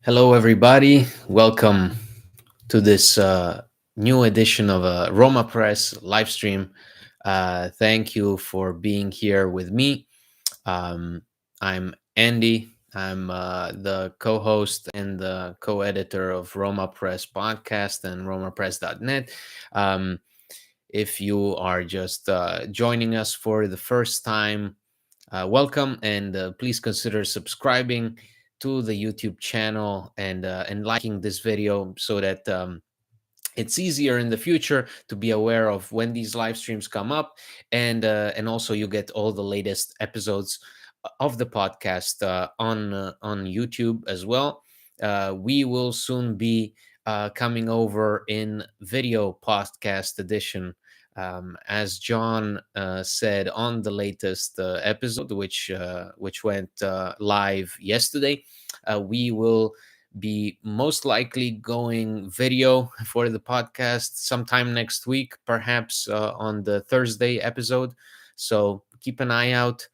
Hello, everybody. Welcome to this new edition of Roma Press live stream. Thank you for being here with me. Um, I'm Andy. I'm the co host and the co editor of Roma Press podcast and romapress.net. Um, if you are just joining us for the first time, welcome and please consider subscribing to the YouTube channel and liking this video so that it's easier in the future to be aware of when these live streams come up, and also you get all the latest episodes of the podcast on YouTube as well. We will soon be coming over in video podcast edition. As John said on the latest episode, which went live yesterday, we will be most likely going video for the podcast sometime next week, perhaps on the Thursday episode. So keep an eye out.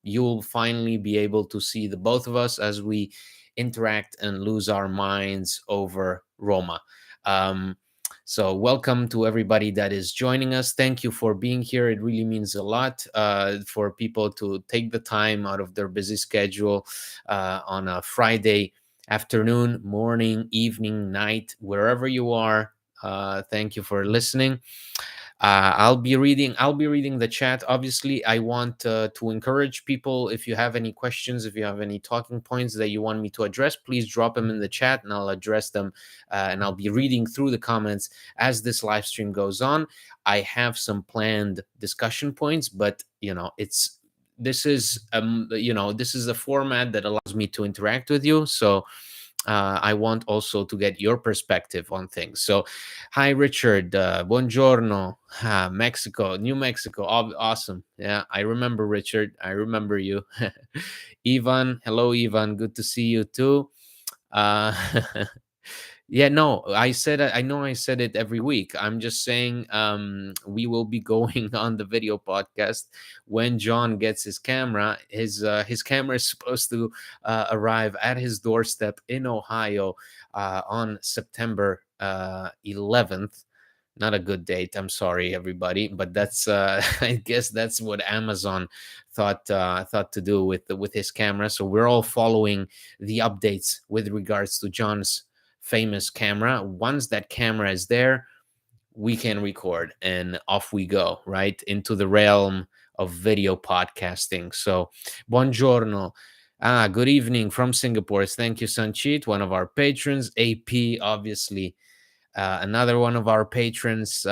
You'll finally be able to see the both of us as we interact and lose our minds over Roma. Um, so, welcome to everybody that is joining us. Thank you for being here. It really means a lot for people to take the time out of their busy schedule on a Friday afternoon, morning, evening, night, wherever you are. Thank you for listening. I'll be reading the chat. Obviously, I want to encourage people. If you have any questions, if you have any talking points that you want me to address, please drop them in the chat, and I'll address them. And I'll be reading through the comments as this live stream goes on. I have some planned discussion points, but this is this is a format that allows me to interact with you. So I want also to get your perspective on things. So, hi, Richard. Buongiorno. Mexico, New Mexico. Awesome. Yeah, I remember Richard. I remember you. Ivan. Hello, Ivan. Good to see you too. Uh, yeah, no, I know I said it every week. I'm just saying we will be going on the video podcast when John gets his camera. His camera is supposed to arrive at his doorstep in Ohio on September 11th. Not a good date. I'm sorry, everybody, but that's I guess that's what Amazon thought to do with his camera. So we're all following the updates with regards to John's famous camera. Once that camera is there, we can record and off we go, right into the realm of video podcasting. So, buongiorno. Good evening from Singapore. Thank you, Sanchit, one of our patrons. AP, obviously, another one of our patrons.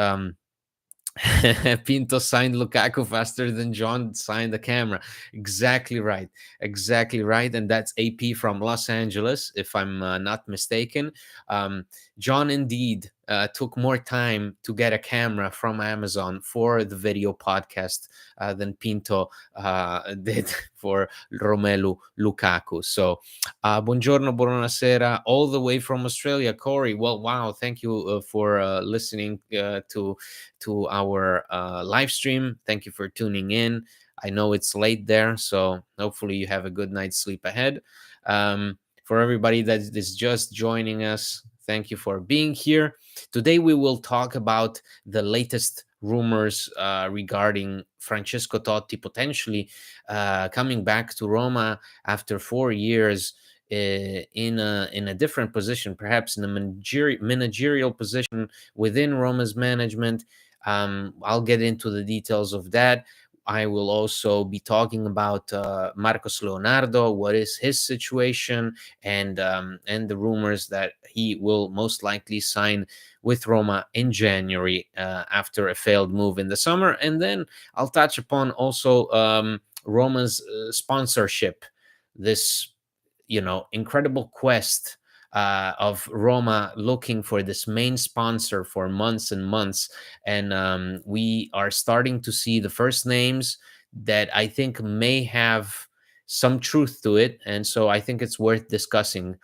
Pinto signed Lukaku faster than John signed the camera. Exactly right. Exactly right. And that's AP from Los Angeles, if I'm not mistaken. John indeed took more time to get a camera from Amazon for the video podcast than Pinto did for Romelu Lukaku. So, buongiorno, buonasera, all the way from Australia, Corey. Well, wow. Thank you for listening to our live stream. Thank you for tuning in. I know it's late there, so hopefully you have a good night's sleep ahead. For everybody that is just joining us, thank you for being here. Today we will talk about the latest rumors regarding Francesco Totti potentially coming back to Roma after 4 years in a different position, perhaps in a managerial position within Roma's management. I'll get into the details of that. I will also be talking about Marcos Leonardo, what is his situation, and the rumors that he will most likely sign with Roma in January after a failed move in the summer. And then I'll touch upon also Roma's sponsorship, this incredible quest of Roma looking for this main sponsor for months and months. And we are starting to see the first names that I think may have some truth to it. And so I think it's worth discussing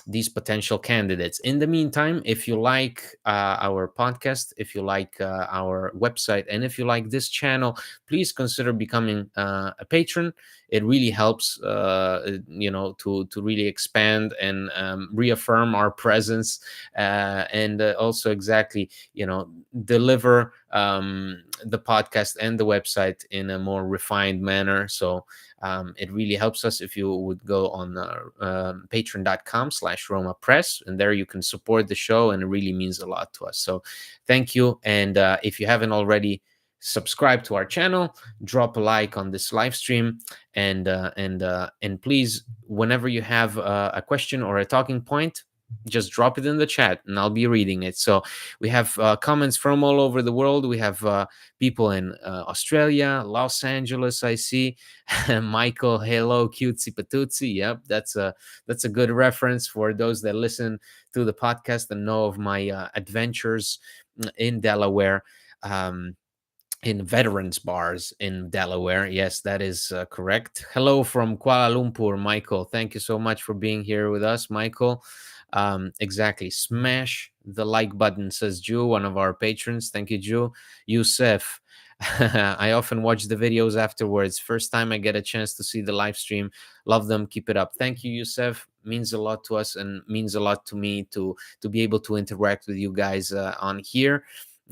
these potential candidates. In the meantime, if you like our podcast, if you like our website, and if you like this channel, please consider becoming a patron. it really helps, to really expand and reaffirm our presence, and also exactly, deliver the podcast and the website in a more refined manner. So it really helps us if you would go on patreon.com/Roma Press, and there you can support the show, and it really means a lot to us. So thank you. And if you haven't already, subscribe to our channel, drop a like on this live stream, and please, whenever you have a question or a talking point, just drop it in the chat and I'll be reading it. So we have comments from all over the world. We have people in Australia, Los Angeles, I see. Michael, hello, cutesy patootsy. Yep, that's a good reference for those that listen to the podcast and know of my adventures in Delaware. In veterans bars in Delaware. Yes, that is correct. Hello from Kuala Lumpur, Michael. Thank you so much for being here with us, Michael. Exactly. Smash the like button, says Jew, one of our patrons. Thank you, Jew. Yusef. I often watch the videos afterwards. First time I get a chance to see the live stream. Love them. Keep it up. Thank you, Yusef. Means a lot to us and means a lot to me to be able to interact with you guys on here,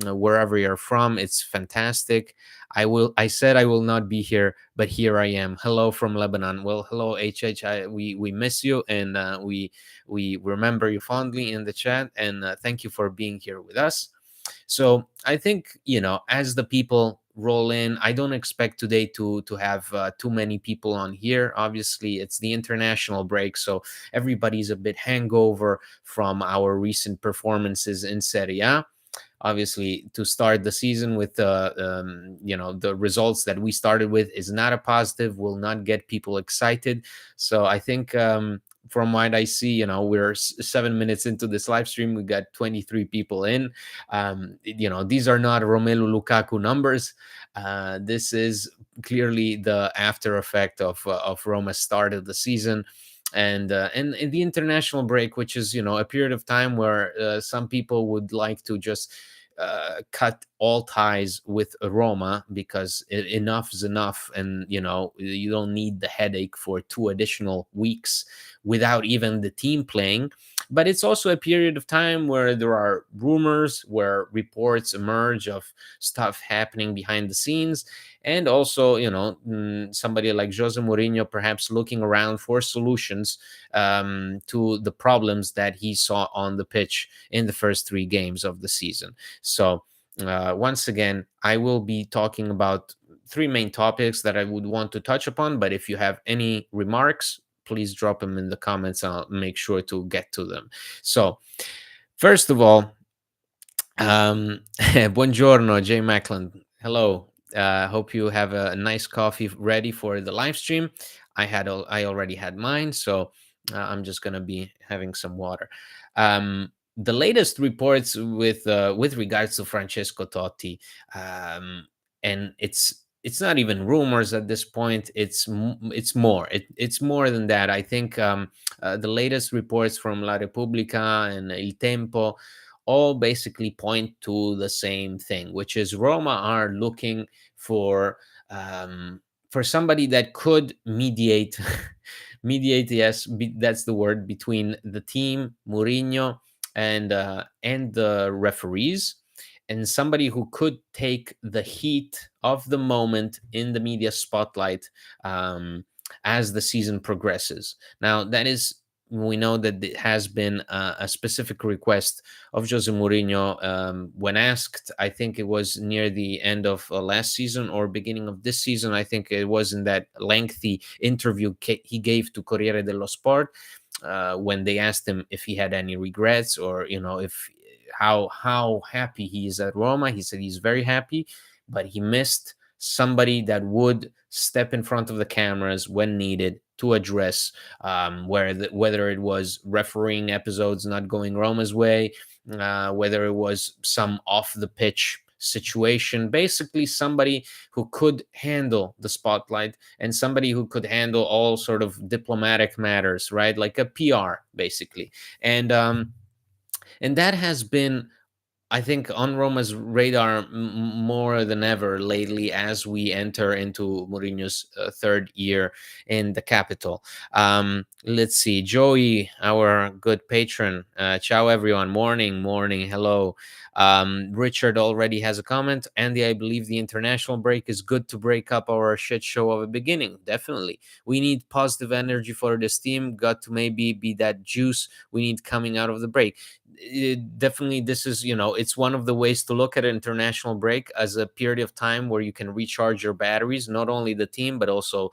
wherever you're from. It's fantastic. I said I will not be here, but here I am. Hello from Lebanon. Well, hello, HH. We miss you, and we remember you fondly in the chat, and thank you for being here with us. So I think, as the people roll in, I don't expect today to have too many people on here. Obviously, it's the international break, so everybody's a bit hangover from our recent performances in Serie A. Obviously, to start the season with the results that we started with is not a positive, will not get people excited. So I think, from what I see, we're 7 minutes into this live stream, we got 23 people in. These are not Romelu Lukaku numbers. This is clearly the after effect of Roma's start of the season, and in the international break, which is, a period of time where some people would like to just cut all ties with Roma, because enough is enough, and you don't need the headache for 2 additional weeks without even the team playing. But it's also a period of time where there are rumors, where reports emerge of stuff happening behind the scenes, and also, somebody like Jose Mourinho perhaps looking around for solutions to the problems that he saw on the pitch in the first 3 games of the season. So once again, I will be talking about 3 main topics that I would want to touch upon. But if you have any remarks, please drop them in the comments. I'll make sure to get to them. So, first of all, buongiorno, Jay Macklin. Hello. Hope you have a nice coffee ready for the live stream. I already had mine, so I'm just gonna be having some water. The latest reports with regards to Francesco Totti, and it's not even rumors at this point. It's more. It's more than that. I think the latest reports from La Repubblica and Il Tempo all basically point to the same thing, which is Roma are looking for somebody that could mediate. Mediate, yes, that's the word, between the team, Mourinho, and the referees, and somebody who could take the heat of the moment in the media spotlight as the season progresses. Now, that is, we know that it has been a specific request of Jose Mourinho when asked. I think it was near the end of last season or beginning of this season. I think it was in that lengthy interview he gave to Corriere dello Sport, when they asked him if he had any regrets, or if how happy he is at Roma. He said he's very happy, but he missed somebody that would step in front of the cameras when needed to address whether it was refereeing episodes not going Roma's way, whether it was some off the pitch situation. Basically, somebody who could handle the spotlight and somebody who could handle all sort of diplomatic matters, right? Like a PR, basically. And that has been I think on Roma's radar more than ever lately as we enter into Mourinho's third year in the capital. Let's see, Joey, our good patron. Ciao, everyone. Morning, morning. Hello. Richard already has a comment. Andy, I believe the international break is good to break up our shit show of a beginning. Definitely. We need positive energy for this team. Got to maybe be that juice we need coming out of the break. Definitely, this is, it's one of the ways to look at an international break as a period of time where you can recharge your batteries, not only the team but also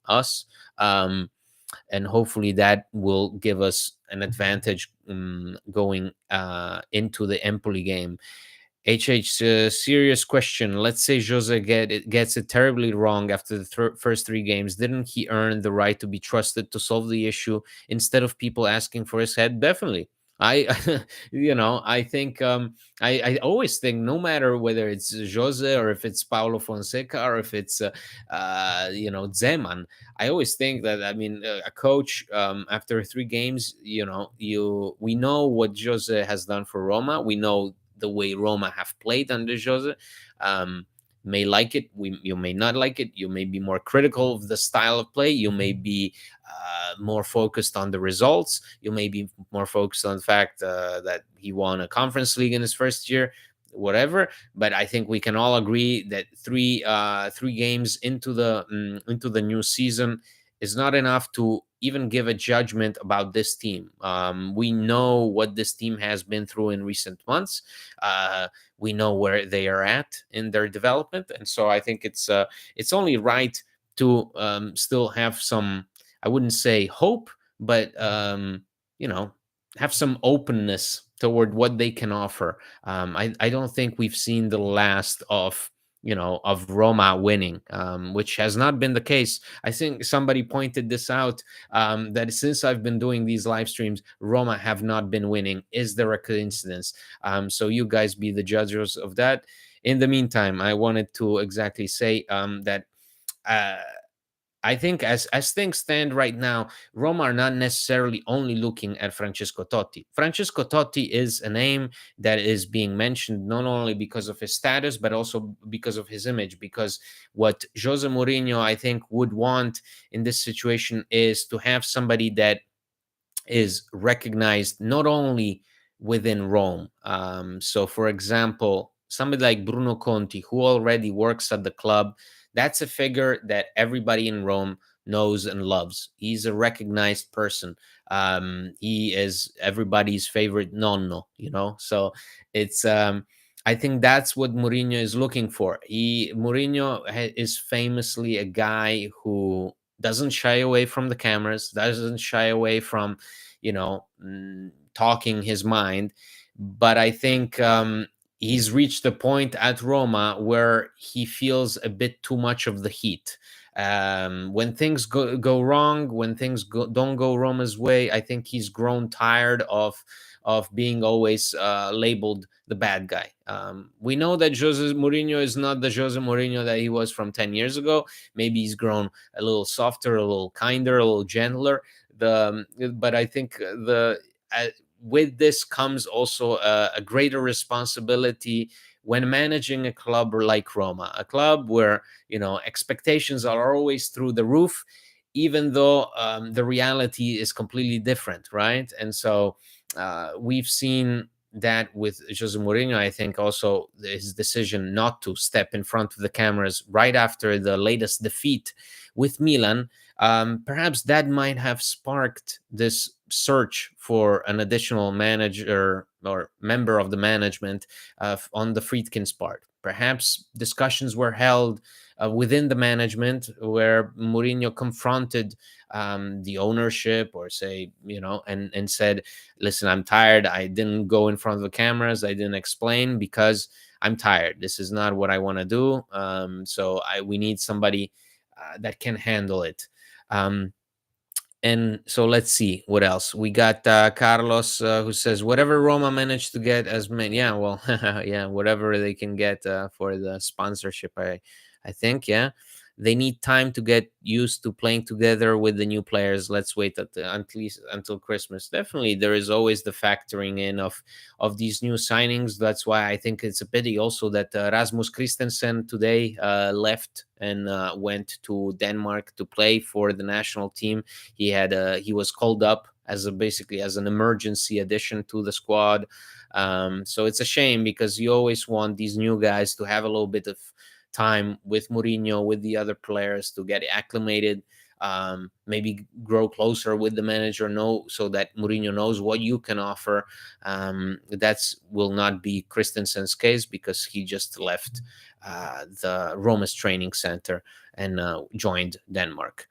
us. um, and hopefully that will give us an advantage going into the Empoli game. Serious question. Let's say Jose gets it terribly wrong after the first three games. Didn't he earn the right to be trusted to solve the issue instead of people asking for his head? Definitely. I, I think I always think no matter whether it's Jose or if it's Paulo Fonseca or if it's Zeman, I always think that, I mean, a coach after three games, we know what Jose has done for Roma. We know the way Roma have played under Jose. May like it, you may not like it. You may be more critical of the style of play. You may be more focused on the results. You may be more focused on the fact that he won a Conference League in his first year, whatever. But I think we can all agree that three games into the new season is not enough to even give a judgment about this team. We know what this team has been through in recent months. We know where they are at in their development, and so I think it's only right to still have some. I wouldn't say hope, but have some openness toward what they can offer. I don't think we've seen the last of Roma winning, which has not been the case. I think somebody pointed this out, that since I've been doing these live streams, Roma have not been winning. Is there a coincidence? So you guys be the judges of that. In the meantime, I wanted to exactly say that. I think as things stand right now, Roma are not necessarily only looking at Francesco Totti. Francesco Totti is a name that is being mentioned not only because of his status, but also because of his image. Because what Jose Mourinho, I think, would want in this situation is to have somebody that is recognized not only within Rome. So, for example, somebody like Bruno Conti, who already works at the club, that's a figure that everybody in Rome knows and loves. He's a recognized person. He is everybody's favorite nonno, So it's I think that's what Mourinho is looking for. Mourinho is famously a guy who doesn't shy away from the cameras, doesn't shy away from, talking his mind. But I think he's reached a point at Roma where he feels a bit too much of the heat. When things go wrong, when things don't go Roma's way, I think he's grown tired of being always labeled the bad guy. We know that Jose Mourinho is not the Jose Mourinho that he was from 10 years ago. Maybe he's grown a little softer, a little kinder, a little gentler. But I think with this comes also a greater responsibility when managing a club like Roma, a club where expectations are always through the roof, even though the reality is completely different, right? And so we've seen that with Jose Mourinho. I think also his decision not to step in front of the cameras right after the latest defeat with Milan, perhaps that might have sparked this search for an additional manager or member of the management on the Friedkin's part. Perhaps discussions were held within the management where Mourinho confronted the ownership, or say, and said, listen, I'm tired. I didn't go in front of the cameras. I didn't explain because I'm tired. This is not what I want to do. So we need somebody that can handle it. And so let's see what else we got. Carlos, who says whatever Roma managed to get as many. Yeah, well, yeah, whatever they can get for the sponsorship. I think, yeah. they need time to get used to playing together with the new players. Let's wait at least until Christmas. Definitely, there is always the factoring in of these new signings. That's why I think it's a pity also that Rasmus Christensen today left and went to Denmark to play for the national team. He was called up as basically as an emergency addition to the squad. So it's a shame because you always want these new guys to have a little bit of time with Mourinho, with the other players to get acclimated, maybe grow closer with the manager, know so that Mourinho knows what you can offer. That's will not be Christensen's case because he just left the Roma's training center and joined Denmark.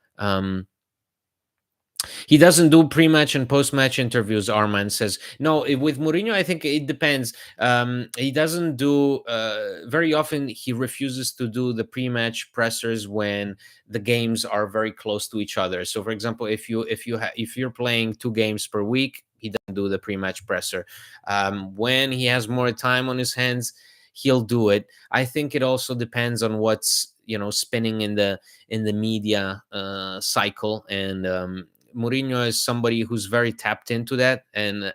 He doesn't do pre-match and post-match interviews. Arman says no. With Mourinho, I think it depends. He doesn't do very often. He refuses to do the pre-match pressers when the games are very close to each other. So, for example, if you're playing 2 games per week, he doesn't do the pre-match presser. When he has more time on his hands, he'll do it. I think it also depends on what's spinning in the media cycle. And Mourinho is somebody who's very tapped into that, and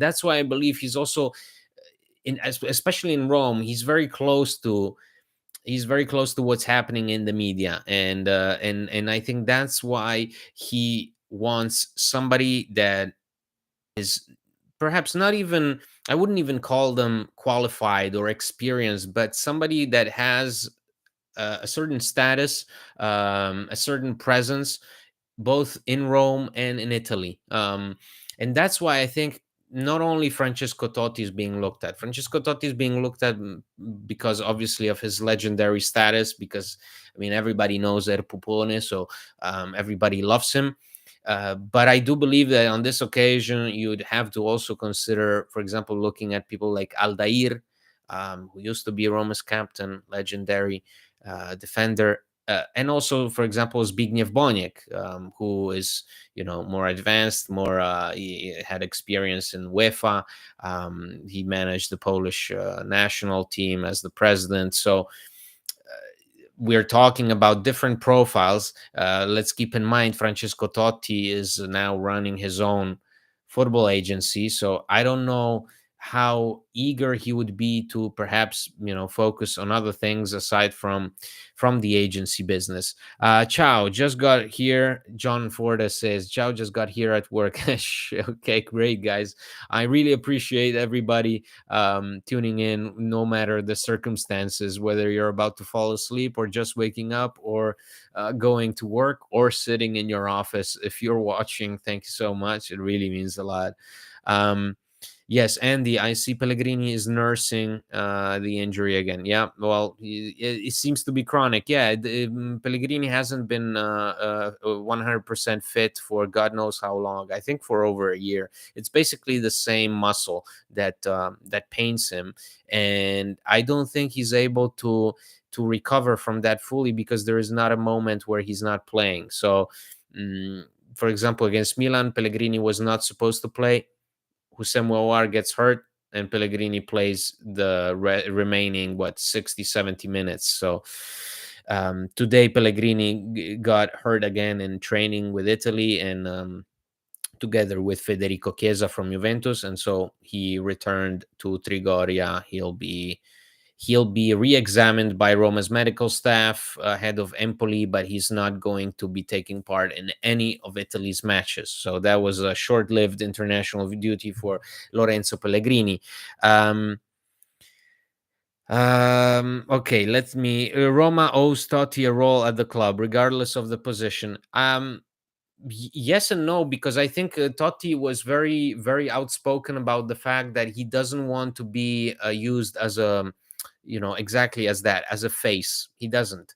that's why I believe he's also especially in Rome, he's very close to what's happening in the media, and I think that's why he wants somebody that is perhaps not even, I wouldn't even call them qualified or experienced, but somebody that has a certain status, a certain presence, both in Rome and in Italy. And that's why I think not only Francesco Totti is being looked at. Francesco Totti is being looked at because obviously of his legendary status, because I mean everybody knows El Pupone, so everybody loves him. But I do believe that on this occasion, you'd have to also consider, for example, looking at people like Aldair, who used to be Roma's captain, legendary defender, and also, for example, Zbigniew Boniek, who is more advanced, more he had experience in UEFA. He managed the Polish national team as the president. So we're talking about different profiles. Let's keep in mind Francesco Totti is now running his own football agency, so I don't know how eager he would be to perhaps focus on other things aside from the agency business. Ciao, just got here. John Forda says Ciao, just got here at work. Okay, great guys. I really appreciate everybody tuning in, no matter the circumstances, whether you're about to fall asleep or just waking up or going to work or sitting in your office. If you're watching, thank you so much. It really means a lot. Yes, Andy, I see Pellegrini is nursing the injury again. Yeah, well, it seems to be chronic. Yeah, Pellegrini hasn't been 100% fit for God knows how long. I think for over a year. It's basically the same muscle that pains him, and I don't think he's able to recover from that fully because there is not a moment where he's not playing. So, for example, against Milan, Pellegrini was not supposed to play. Hussein Mouawar gets hurt and Pellegrini plays the remaining 60 70 minutes. So today Pellegrini got hurt again in training with Italy and together with Federico Chiesa from Juventus, and so he returned to Trigoria. He'll be re-examined by Roma's medical staff ahead of Empoli, but he's not going to be taking part in any of Italy's matches. So that was a short-lived international duty for Lorenzo Pellegrini. Okay, let me. Roma owes Totti a role at the club, regardless of the position. Yes and no, because I think Totti was very, very outspoken about the fact that he doesn't want to be used as a, exactly as that, as a face. He doesn't.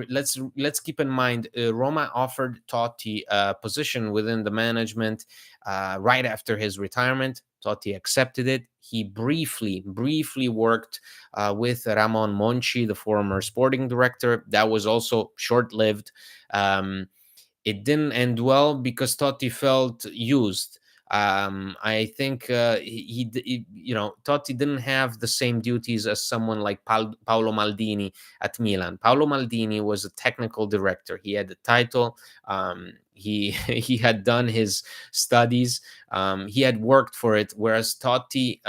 Let's keep in mind, Roma offered Totti a position within the management right after his retirement. Totti accepted it. He briefly worked with Ramon Monchi, the former sporting director. That was also short-lived. It didn't end well because Totti felt used. I think Totti didn't have the same duties as someone like Paolo Maldini at Milan. Paolo Maldini was a technical director. He had the title. He he had done his studies. He had worked for it. Whereas Totti,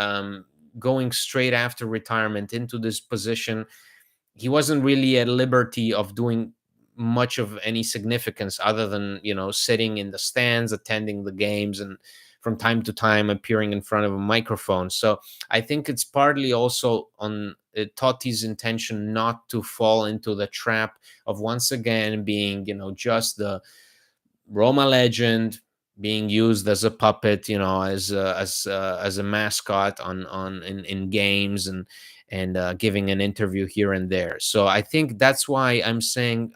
going straight after retirement into this position, he wasn't really at liberty of doing much of any significance other than sitting in the stands, attending the games, and from time to time appearing in front of a microphone. So I think it's partly also on Totti's intention not to fall into the trap of once again being just the Roma legend, being used as a puppet, as a mascot on in games, and giving an interview here and there. So I think that's why I'm saying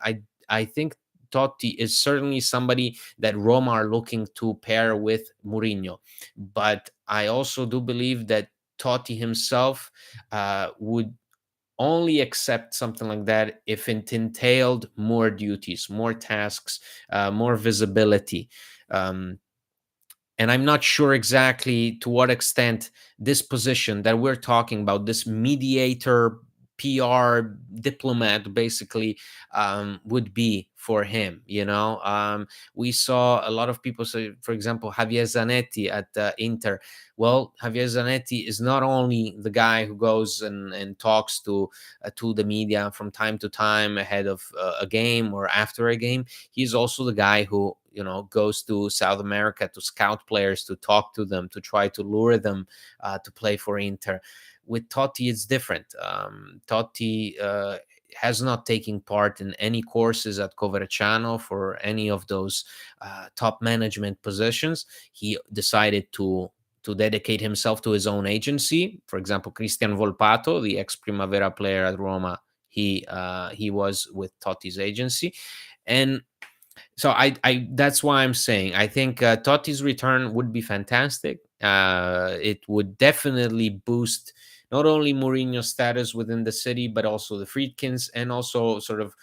I think Totti is certainly somebody that Roma are looking to pair with Mourinho, but I also do believe that Totti himself would only accept something like that if it entailed more duties, more tasks, more visibility. Um, and I'm not sure exactly to what extent this position that we're talking about, this mediator, PR diplomat, basically, would be for him. We saw a lot of people say, for example, Javier Zanetti at Inter. Well, Javier Zanetti is not only the guy who goes and talks to the media from time to time ahead of a game or after a game. He's also the guy who goes to South America to scout players, to talk to them, to try to lure them to play for Inter. With Totti, it's different. Totti has not taken part in any courses at Coverciano for any of those top management positions. He decided to dedicate himself to his own agency. For example, Cristian Volpato, the ex Primavera player at Roma, he was with Totti's agency, and so I that's why I'm saying I think Totti's return would be fantastic. It would definitely boost not only Mourinho's status within the city, but also the Friedkins, and also sort of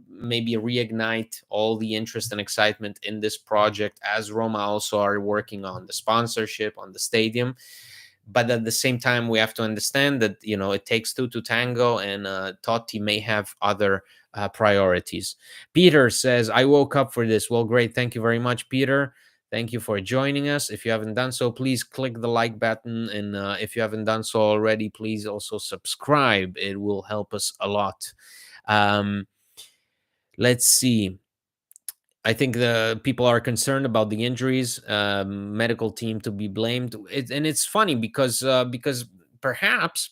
maybe reignite all the interest and excitement in this project, as Roma also are working on the sponsorship, on the stadium. But at the same time, we have to understand that it takes two to tango, and Totti may have other priorities. Peter says, I woke up for this. Well, great. Thank you very much, Peter. Thank you for joining us. If you haven't done so, please click the like button. And if you haven't done so already, please also subscribe. It will help us a lot. Um, let's see. I think the people are concerned about the injuries, medical team to be blamed. And it's funny because perhaps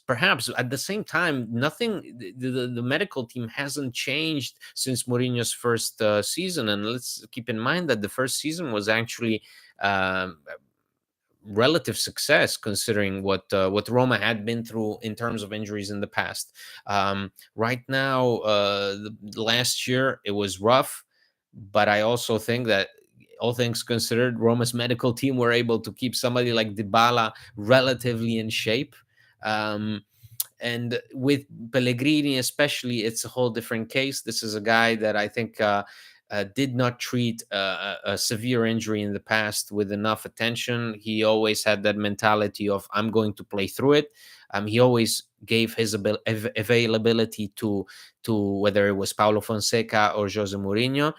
at the same time, nothing. The medical team hasn't changed since Mourinho's first season, and let's keep in mind that the first season was actually relative success considering what Roma had been through in terms of injuries in the past. Right now, last year it was rough, but I also think that all things considered, Roma's medical team were able to keep somebody like Dybala relatively in shape. Um, and with Pellegrini, especially, it's a whole different case. This is a guy that I think did not treat a severe injury in the past with enough attention. He always had that mentality of, I'm going to play through it. He always gave his availability to whether it was Paulo Fonseca or Jose Mourinho,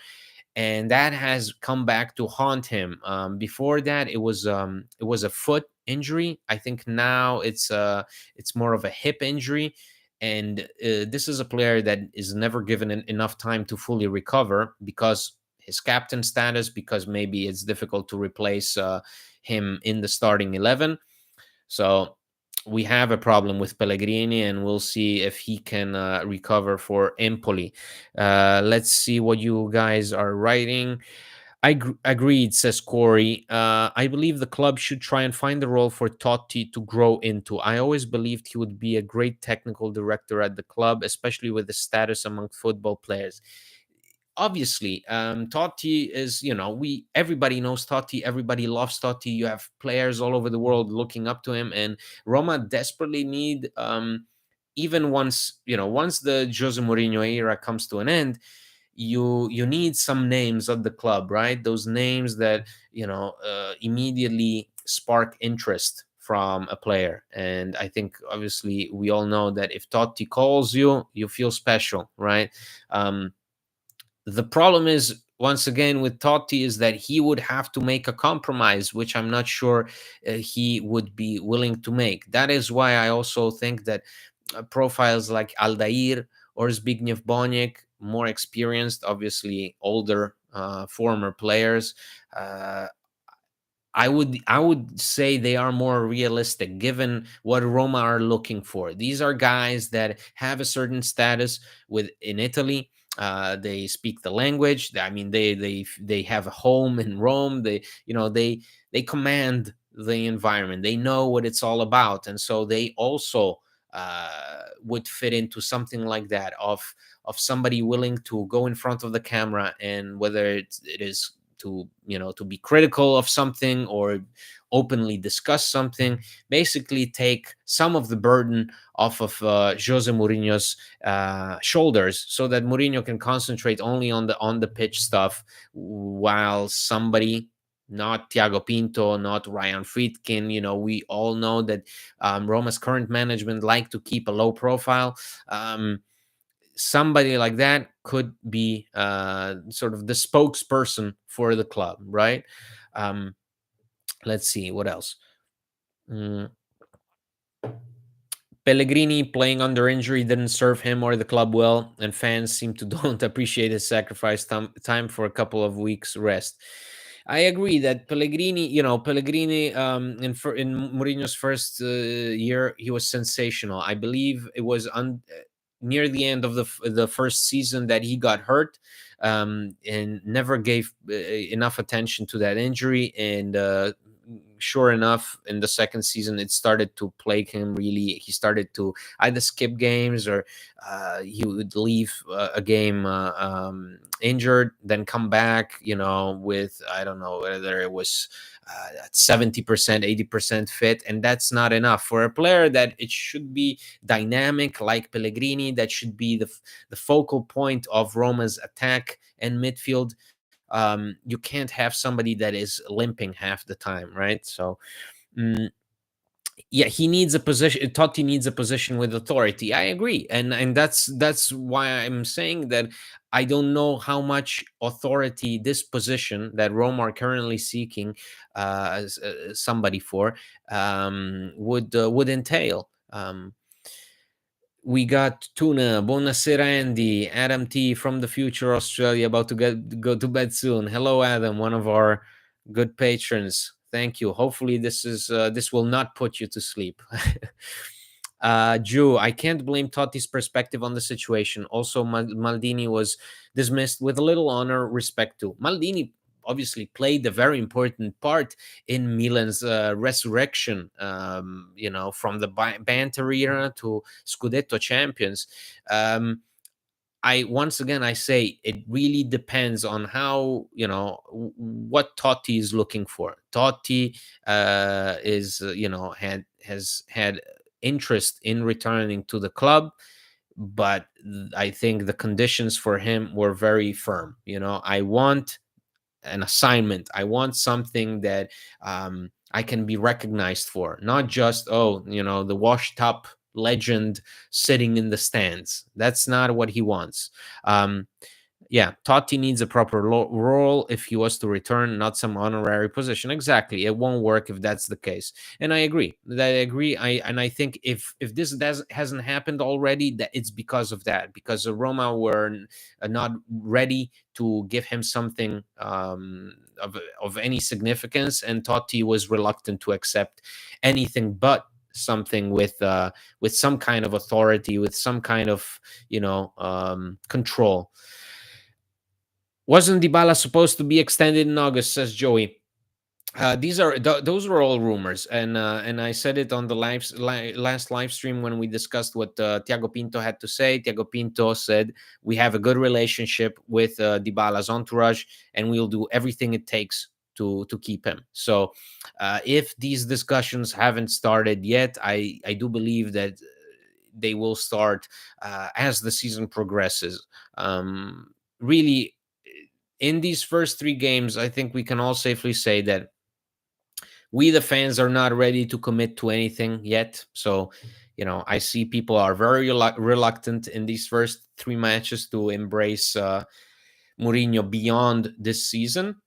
and that has come back to haunt him. Before that, it was a foot injury. I think now it's more of a hip injury, and this is a player that is never given enough time to fully recover because his captain status, because maybe it's difficult to replace him in the starting 11. So we have a problem with Pellegrini, and we'll see if he can recover for Empoli. Let's see what you guys are writing. Agreed, says Corey. I believe the club should try and find a role for Totti to grow into. I always believed he would be a great technical director at the club, especially with his status among football players. Obviously, Totti is, we everybody knows Totti, everybody loves Totti. You have players all over the world looking up to him, and Roma desperately need, even once the Jose Mourinho era comes to an end, you need some names at the club, right? Those names that immediately spark interest from a player. And I think obviously we all know that if Totti calls you, you feel special, right? The problem is, once again, with Totti is that he would have to make a compromise, which I'm not sure he would be willing to make. That is why I also think that profiles like Aldair or Zbigniew Boniek, more experienced, obviously older former players, uh, I would say they are more realistic given what Roma are looking for. These are guys that have a certain status in Italy. They speak the language. I mean, they have a home in Rome. They command the environment. They know what it's all about, and so they also would fit into something like that of somebody willing to go in front of the camera, and whether it is to be critical of something or openly discuss something, basically take some of the burden off of Jose Mourinho's shoulders, so that Mourinho can concentrate only on the pitch stuff, while somebody, not Thiago Pinto, not Ryan Friedkin. We all know that Roma's current management like to keep a low profile. Somebody like that could be sort of the spokesperson for the club, right? Um, let's see what else. Mm, Pellegrini playing under injury didn't serve him or the club well, and fans seem to don't appreciate his sacrifice time for a couple of weeks rest. I agree that Pellegrini, in Mourinho's first year, he was sensational. I believe it was near the end of the first season that he got hurt, and never gave enough attention to that injury. And sure enough, in the second season, it started to plague him. Really, he started to either skip games, or he would leave a game injured, then come back, with, I don't know whether it was 70%, 80% fit. And that's not enough for a player that it should be dynamic like Pellegrini, that should be the focal point of Roma's attack and midfield. You can't have somebody that is limping half the time, right? So, mm, yeah, he needs a position. Totti needs a position with authority. I agree, and that's why I'm saying that I don't know how much authority this position that Roma are currently seeking somebody for would entail. We got Tuna. Buonasera, Andy. Adam T from the future Australia, about to go to bed soon. Hello, Adam, one of our good patrons. Thank you. Hopefully, this will not put you to sleep. Jew, I can't blame Totti's perspective on the situation. Also, Maldini was dismissed with a little honor, respect to. Maldini obviously played a very important part in Milan's resurrection, from the banter era to Scudetto champions. Once again, I say it really depends on how, what Totti is looking for. Totti is has had interest in returning to the club, but I think the conditions for him were very firm. I want an assignment. I want something that I can be recognized for, not just, the washed up legend sitting in the stands. That's not what he wants. Yeah, Totti needs a proper role if he was to return, not some honorary position. Exactly, it won't work if that's the case. And I agree. I think if this hasn't happened already, that it's because of that. Because Roma were not ready to give him something of any significance, and Totti was reluctant to accept anything but something with some kind of authority, with some kind of control. Wasn't Dybala supposed to be extended in August? Says Joey. Those were all rumors, and I said it on the last live stream when we discussed what Tiago Pinto had to say. Tiago Pinto said we have a good relationship with Dybala's entourage, and we'll do everything it takes to keep him. So, if these discussions haven't started yet, I do believe that they will start as the season progresses. Really, in these first three games, I think we can all safely say that We, the fans, are not ready to commit to anything yet. So, I see people are very reluctant in these first 3 matches to embrace Mourinho beyond this season.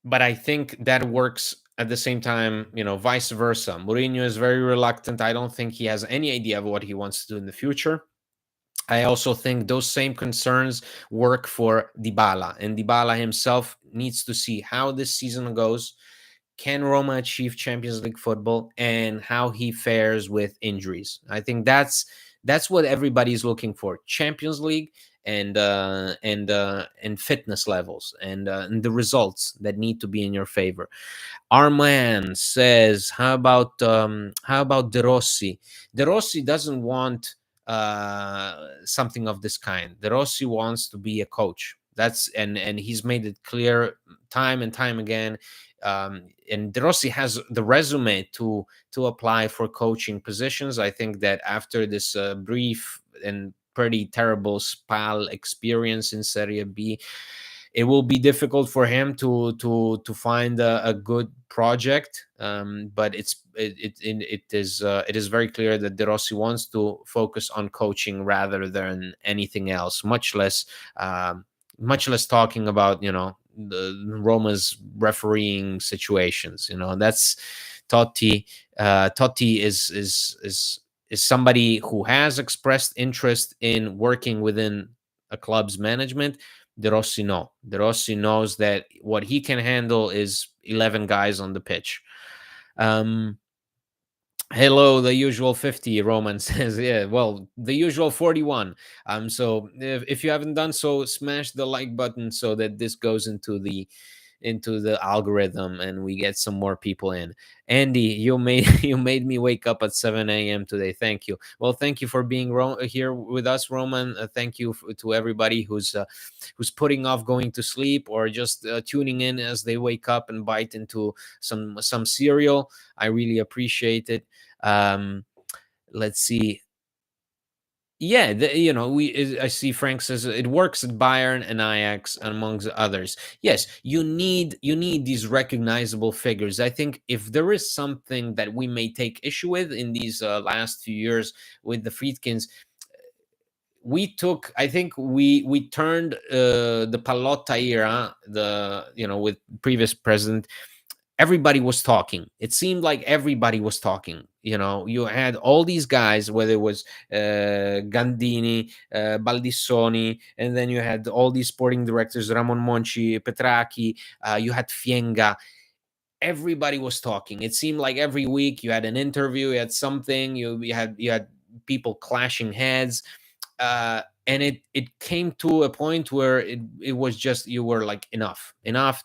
But I think that works at the same time, vice versa. Mourinho is very reluctant. I don't think he has any idea of what he wants to do in the future. I also think those same concerns work for Dybala, and Dybala himself needs to see how this season goes. Can Roma achieve Champions League football, and how he fares with injuries? I think that's what everybody's looking for: Champions League and fitness levels and the results that need to be in your favor. Our man says, how about De Rossi? De Rossi doesn't want something of this kind. De Rossi wants to be a coach. And he's made it clear time and time again. And De Rossi has the resume to apply for coaching positions. I think that after this brief and pretty terrible Spal experience in Serie B, it will be difficult for him to find a good project. But it is very clear that De Rossi wants to focus on coaching rather than anything else. Much less talking about the Roma's refereeing situations. That's Totti. Totti is somebody who has expressed interest in working within a club's management. De Rossi no. De Rossi knows that what he can handle is 11 guys on the pitch. Hello, the usual 50, Roman says. Yeah, well, the usual 41. So if you haven't done so, smash the like button so that this goes into the algorithm and we get some more people in. Andy, you made you made me wake up at 7 a.m. today. Thank you. Well, thank you for being here with us, Roman. Thank you to everybody who's putting off going to sleep or just tuning in as they wake up and bite into some cereal. I really appreciate it. Let's see. Yeah, I see Frank says it works at Bayern and Ajax amongst others. Yes, you need these recognizable figures. I think if there is something that we may take issue with in these last few years with the Friedkins, I think we turned the Pallotta era, with previous president. Everybody was talking. It seemed like everybody was talking. You had all these guys, whether it was Gandini, Baldissoni, and then you had all these sporting directors, Ramon Monchi, Petracchi, you had Fienga. Everybody was talking. It seemed like every week you had an interview, you had something, you had people clashing heads. And it came to a point where it was just, you were like, enough,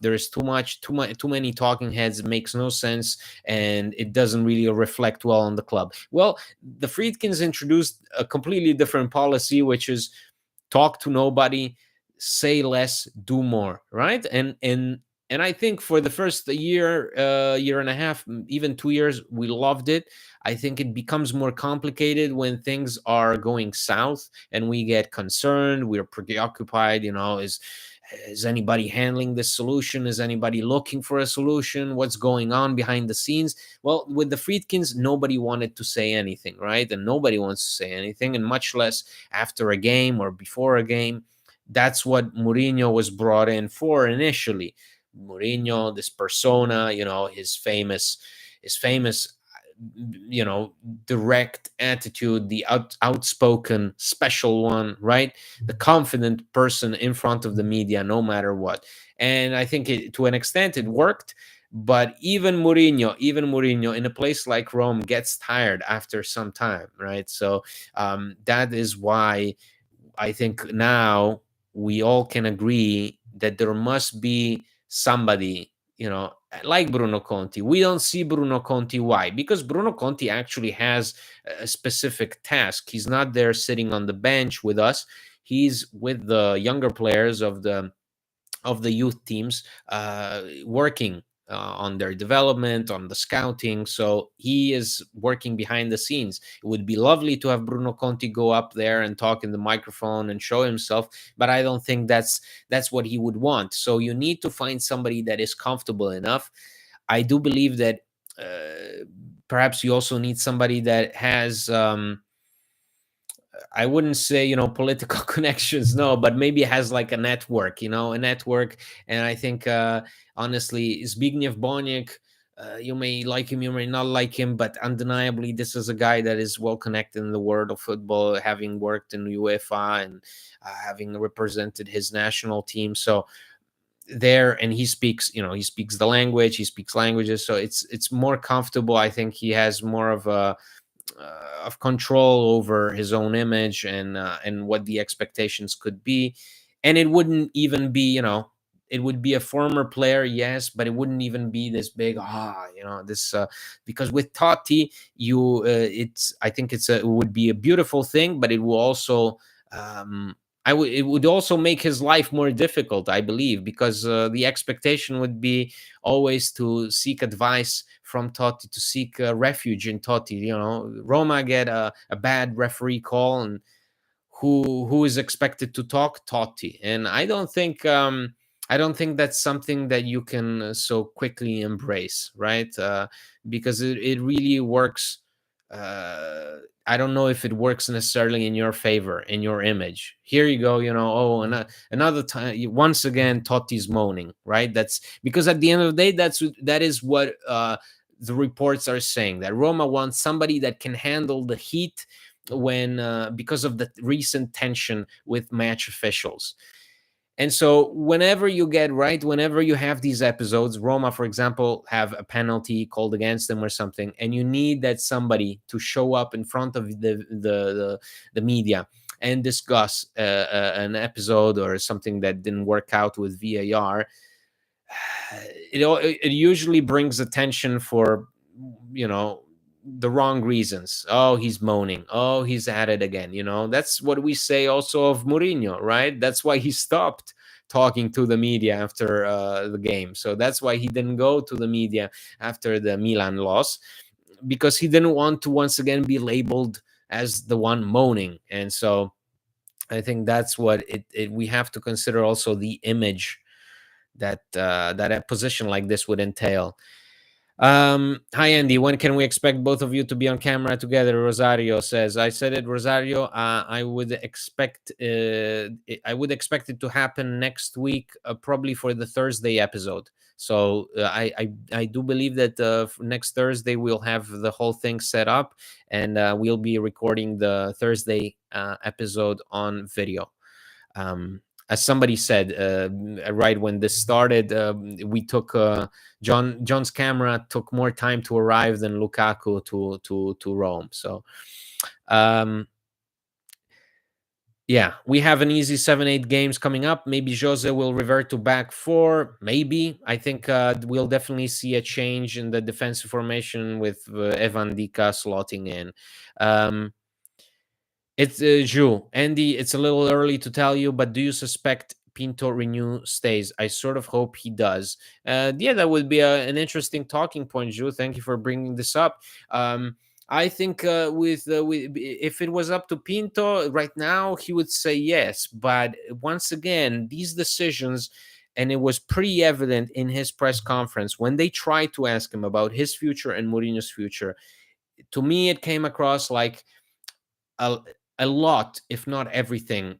there is too many talking heads. It makes no sense, and it doesn't really reflect well on the club. Well, the Friedkins introduced a completely different policy, which is talk to nobody, say less, do more, right? And I think for the first year and a half, even 2 years, we loved it. I think it becomes more complicated when things are going south and we get concerned. We're preoccupied. Is anybody handling this solution? Is anybody looking for a solution? What's going on behind the scenes? Well, with the Friedkins, nobody wanted to say anything, right? And nobody wants to say anything, and much less after a game or before a game. That's what Mourinho was brought in for initially. Mourinho, this persona, his famous, direct attitude, the outspoken, special one, right? The confident person in front of the media, no matter what. And I think to an extent it worked. But even Mourinho, in a place like Rome, gets tired after some time, right? So that is why I think now we all can agree that there must be somebody, like Bruno Conti. We don't see Bruno Conti. Why? Because Bruno Conti actually has a specific task. He's not there sitting on the bench with us. He's with the younger players of the youth teams, working on their development, on the scouting. So he is working behind the scenes. It would be lovely to have Bruno Conti go up there and talk in the microphone and show himself, but I don't think that's what he would want. So you need to find somebody that is comfortable enough. I do believe that perhaps you also need somebody that has I wouldn't say, political connections, no, but maybe has like a network, a network. And I think, honestly, Zbigniew Boniek, you may like him, you may not like him, but undeniably, this is a guy that is well connected in the world of football, having worked in UEFA and having represented his national team. So there, and he speaks, he speaks the language, he speaks languages, so it's more comfortable. I think he has more of control over his own image and what the expectations could be. And it wouldn't even be, it would be a former player, yes, but it wouldn't even be this big this because with Totti, it's I think it would be a beautiful thing, but it will also it would also make his life more difficult, I believe, because the expectation would be always to seek advice from Totti, to seek refuge in Totti. Roma get a bad referee call, and who is expected to talk? Totti. And I don't think that's something that you can so quickly embrace, right? Because it really works. I don't know if it works necessarily in your favor, in your image. Here you go, oh, another time, once again, Totti's moaning, right? That's because at the end of the day, that is what the reports are saying, that Roma wants somebody that can handle the heat when because of the recent tension with match officials. And so whenever you have these episodes, Roma, for example, have a penalty called against them or something, and you need that somebody to show up in front of the media and discuss an episode or something that didn't work out with VAR. It usually brings attention for the wrong reasons. Oh, he's moaning. Oh, he's at it again. That's what we say also of Mourinho, right? That's why he stopped talking to the media after the game. So that's why he didn't go to the media after the Milan loss, because he didn't want to once again be labeled as the one moaning. And so I think that's what we have to consider, also the image that a position like this would entail. Hi Andy, when can we expect both of you to be on camera together? Rosario says. I said it, Rosario. I would expect it to happen next week, probably for the Thursday episode. So I do believe that next Thursday we'll have the whole thing set up, and we'll be recording the Thursday episode on video. As somebody said, right when this started, we took John's camera took more time to arrive than Lukaku to Rome. So, yeah, we have an easy 7-8 games coming up. Maybe Jose will revert to back four. Maybe. I think we'll definitely see a change in the defensive formation with Evan Dika slotting in. It's Jules. Andy, it's a little early to tell you, but do you suspect Pinto Renew stays? I sort of hope he does. Yeah, that would be an interesting talking point, Jules. Thank you for bringing this up. I think if it was up to Pinto right now, he would say yes. But once again, these decisions, and it was pretty evident in his press conference when they tried to ask him about his future and Mourinho's future. To me, it came across like a lot, if not everything,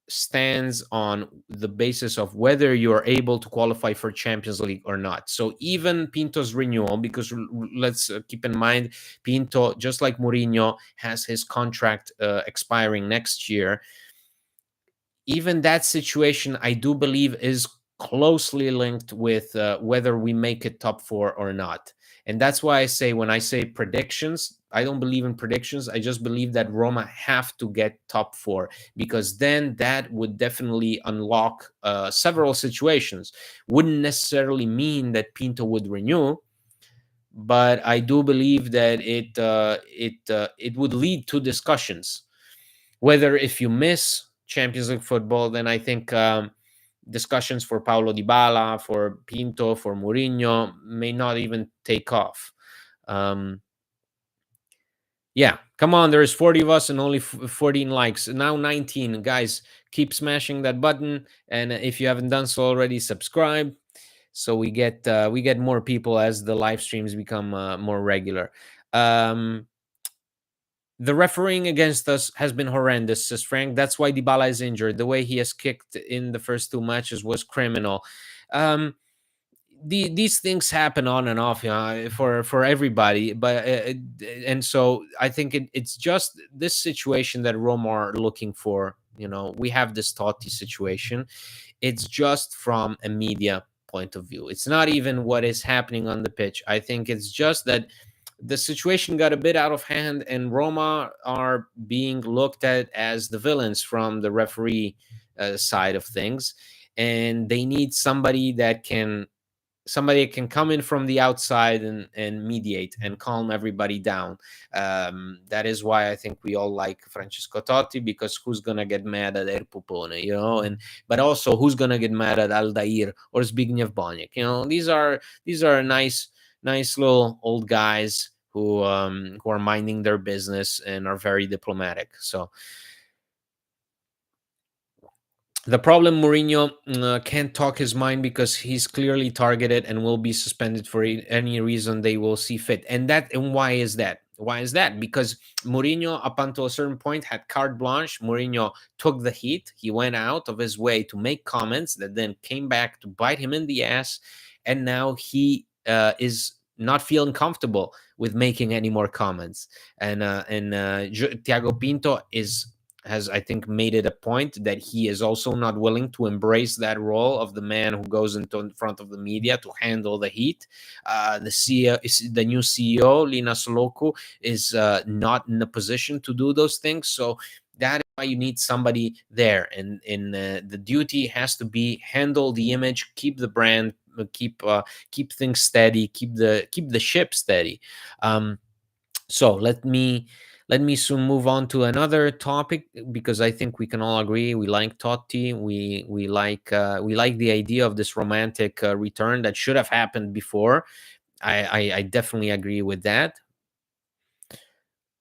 stands on the basis of whether you're able to qualify for Champions League or not. So even Pinto's renewal, because let's keep in mind, Pinto, just like Mourinho, has his contract expiring next year. Even that situation, I do believe, is closely linked with whether we make it top four or not. And that's why I say, when I say predictions, I don't believe in predictions. I just believe that Roma have to get top four, because then that would definitely unlock several situations. Wouldn't necessarily mean that Pinto would renew, but I do believe that it would lead to discussions. Whether if you miss Champions League football, then I think discussions for Paulo Dybala, for Pinto, for Mourinho may not even take off. Yeah, come on, there's 40 of us and only 14 likes. Now 19. Guys, keep smashing that button. And if you haven't done so already, subscribe so we get more people as the live streams become more regular. Um, the refereeing against us has been horrendous, says Frank. That's why Dybala is injured. The way he has kicked in the first two matches was criminal. Um, these things happen on and off, for everybody. But and so I think it's just this situation that Roma are looking for. We have this Totti situation. It's just from a media point of view. It's not even what is happening on the pitch. I think it's just that the situation got a bit out of hand, and Roma are being looked at as the villains from the referee side of things, and they need somebody that can come in from the outside and mediate and calm everybody down. That is why I think we all like Francesco Totti, because who's gonna get mad at El Pupone, and but also who's gonna get mad at Aldair or Zbigniew Boniek? These are nice little old guys who are minding their business and are very diplomatic. So the problem, Mourinho can't talk his mind because he's clearly targeted and will be suspended for any reason they will see fit. And why is that? Why is that? Because Mourinho, up until a certain point, had carte blanche. Mourinho took the heat. He went out of his way to make comments that then came back to bite him in the ass. And now he is not feeling comfortable with making any more comments. And Thiago Pinto has, I think, made it a point that he is also not willing to embrace that role of the man who goes into in front of the media to handle the heat. The new CEO, Linas Loku, is not in a position to do those things. So that is why you need somebody there, and the duty has to be handle the image, keep the brand, keep things steady, keep the ship steady. So let me soon move on to another topic, because I think we can all agree we like Totti. We like the idea of this romantic return that should have happened before. I definitely agree with that,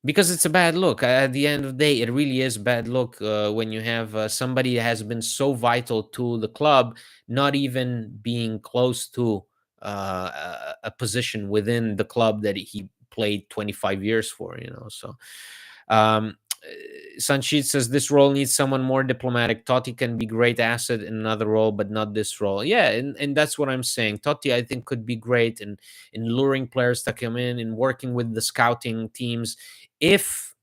because it's a bad look. At the end of the day, it really is bad look when you have somebody that has been so vital to the club not even being close to a position within the club that he played 25 years for. So um, Sanchit says this role needs someone more diplomatic. Totti can be great asset in another role, but not this role. Yeah, and that's what I'm saying. Totti, I think, could be great in luring players to come in and working with the scouting teams, if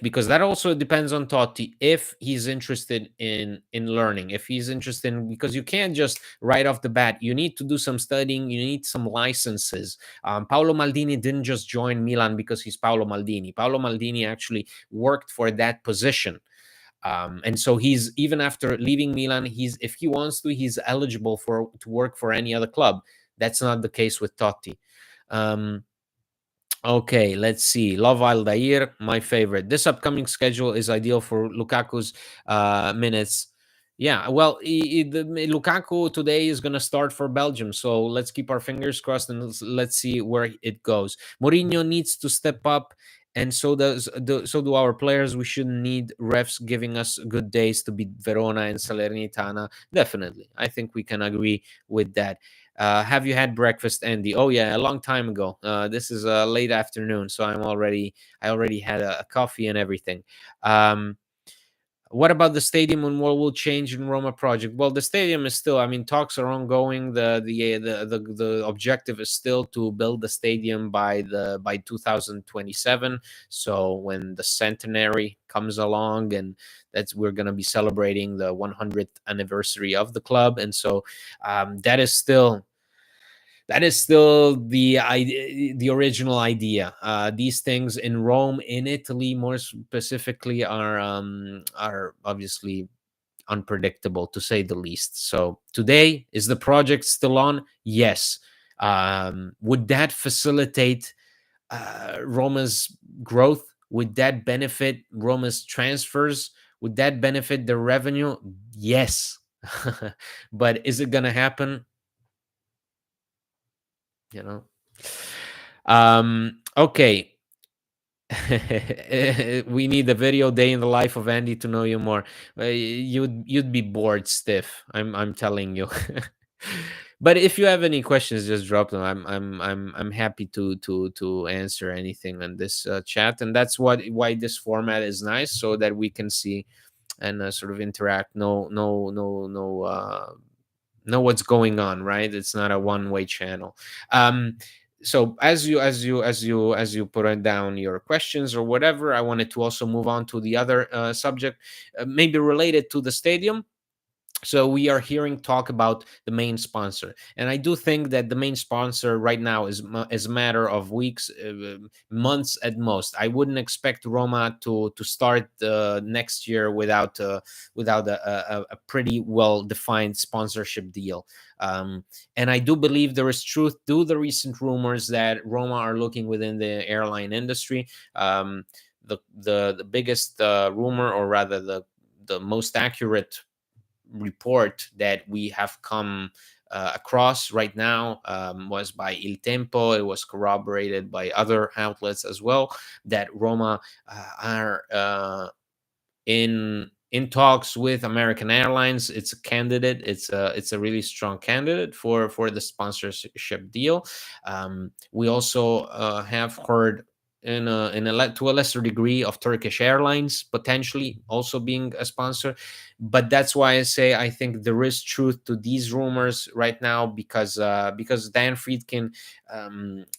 because that also depends on Totti, if he's interested in learning, if he's interested because you can't just right off the bat, you need to do some studying, you need some licenses. Paolo Maldini didn't just join Milan because he's Paolo Maldini. Paolo Maldini actually worked for that position. And so he's, even after leaving Milan, if he wants to, he's eligible to work for any other club. That's not the case with Totti. Okay, let's see. Love Aldair, my favorite. This upcoming schedule is ideal for Lukaku's minutes. Yeah, well, Lukaku today is going to start for Belgium, so let's keep our fingers crossed and let's see where it goes. Mourinho needs to step up, and so do our players. We shouldn't need refs giving us good days to beat Verona and Salernitana. Definitely, I think we can agree with that. Have you had breakfast, Andy? Oh yeah, a long time ago. This is late afternoon, so I already had a coffee and everything. What about the stadium and what will change in Roma project? Well, the stadium is still, I mean, talks are ongoing. The objective is still to build the stadium by 2027. So when the centenary comes along, and we're going to be celebrating the 100th anniversary of the club, and so that is still the original idea. These things in Rome, in Italy, more specifically, are obviously unpredictable, to say the least. So today, is the project still on? Yes. Would that facilitate Roma's growth? Would that benefit Roma's transfers? Would that benefit the revenue? Yes. But is it going to happen? you know Okay. We need a video day in the life of Andy to know you more. You'd be bored stiff, I'm telling you. But if you have any questions, just drop them. I'm happy to answer anything on this chat, and that's why this format is nice, so that we can see and sort of interact. Know what's going on, right? It's not a one-way channel. um so as you put it down your questions or whatever, I wanted to also move on to the other subject, maybe related to the stadium. So we are hearing talk about the main sponsor, and I do think that the main sponsor right now is a matter of weeks, months at most. I wouldn't expect Roma to start next year without a pretty well defined sponsorship deal. And I do believe there is truth to the recent rumors that Roma are looking within the airline industry. The biggest rumor, or rather the most accurate report that we have come across right now, was by Il Tempo. It was corroborated by other outlets as well, that Roma are in talks with American Airlines. It's a candidate. It's a really strong candidate for the sponsorship deal. We also have heard to a lesser degree of Turkish Airlines potentially also being a sponsor. But that's why I say I think there is truth to these rumors right now, because Dan Friedkin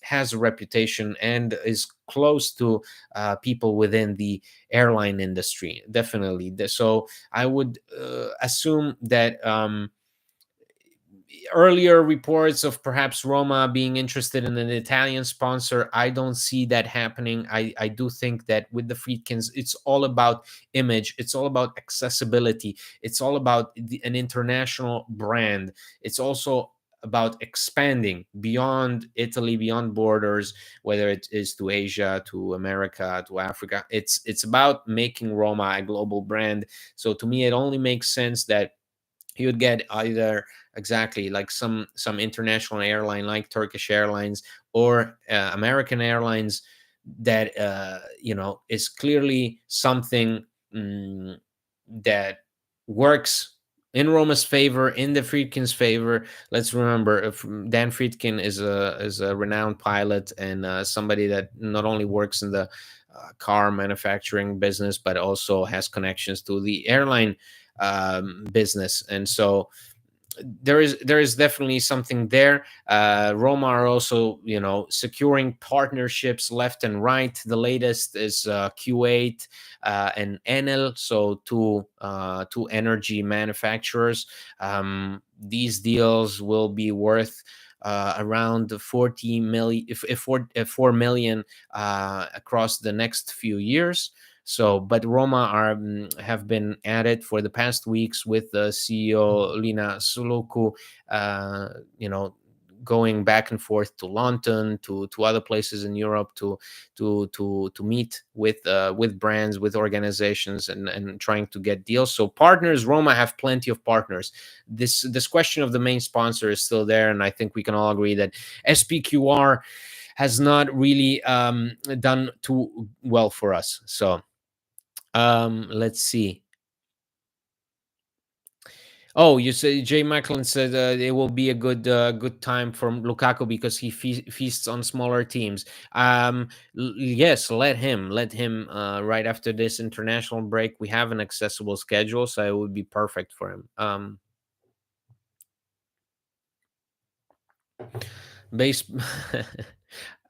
has a reputation and is close to people within the airline industry, definitely. So I would assume that earlier reports of perhaps Roma being interested in an Italian sponsor, I don't see that happening. I do think that with the Friedkins, it's all about image, it's all about accessibility, it's all about an international brand. It's also about expanding beyond Italy, beyond borders, whether it is to Asia, to America, to Africa. It's about making Roma a global brand. So to me, it only makes sense that you would get either exactly like some international airline like Turkish Airlines or American Airlines, that is clearly something that works in Roma's favor, in the Friedkin's favor. Let's remember, if Dan Friedkin is a renowned pilot, and somebody that not only works in the car manufacturing business, but also has connections to the airline business. And so there is definitely something there. Roma are also securing partnerships left and right. The latest is Q8 and Enel, so two energy manufacturers. These deals will be worth around 40 million, if 4 million across the next few years. So, but Roma have been at it for the past weeks with the CEO Lina Suluku, uh, you know, going back and forth to London, to other places in Europe, to meet with brands, with organizations, and trying to get deals. So partners, Roma have plenty of partners. This question of the main sponsor is still there, and I think we can all agree that SPQR has not really done too well for us. So let's see. Oh, you say Jay Macklin said it will be a good time for Lukaku because he feasts on smaller teams. Yes, let him right after this international break. We have an accessible schedule, so it would be perfect for him. Base.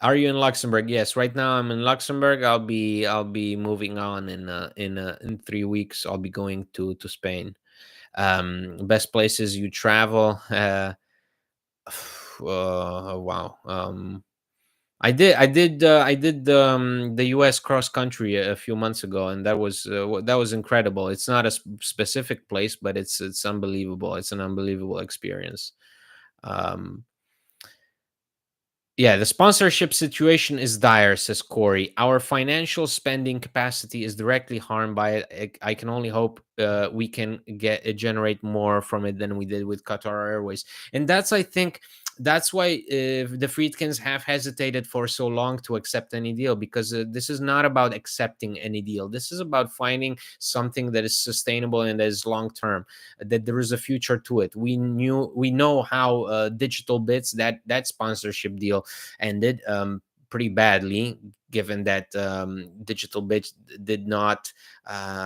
Are you in Luxembourg? Yes, right now I'm in Luxembourg. I'll be moving on in 3 weeks. I'll be going to Spain. Best places you travel. Wow. I did the US cross country a few months ago, and that was incredible. It's not a specific place, but it's unbelievable. It's an unbelievable experience. um Yeah, the sponsorship situation is dire, says Corey. Our financial spending capacity is directly harmed by it. I can only hope we can generate more from it than we did with Qatar Airways. And that's, I think, that's why the Friedkins have hesitated for so long to accept any deal, because this is not about accepting any deal. This is about finding something that is sustainable and that is long term, that there is a future to it. We know how Digital Bits, that sponsorship deal ended pretty badly, given that Digital Bits did not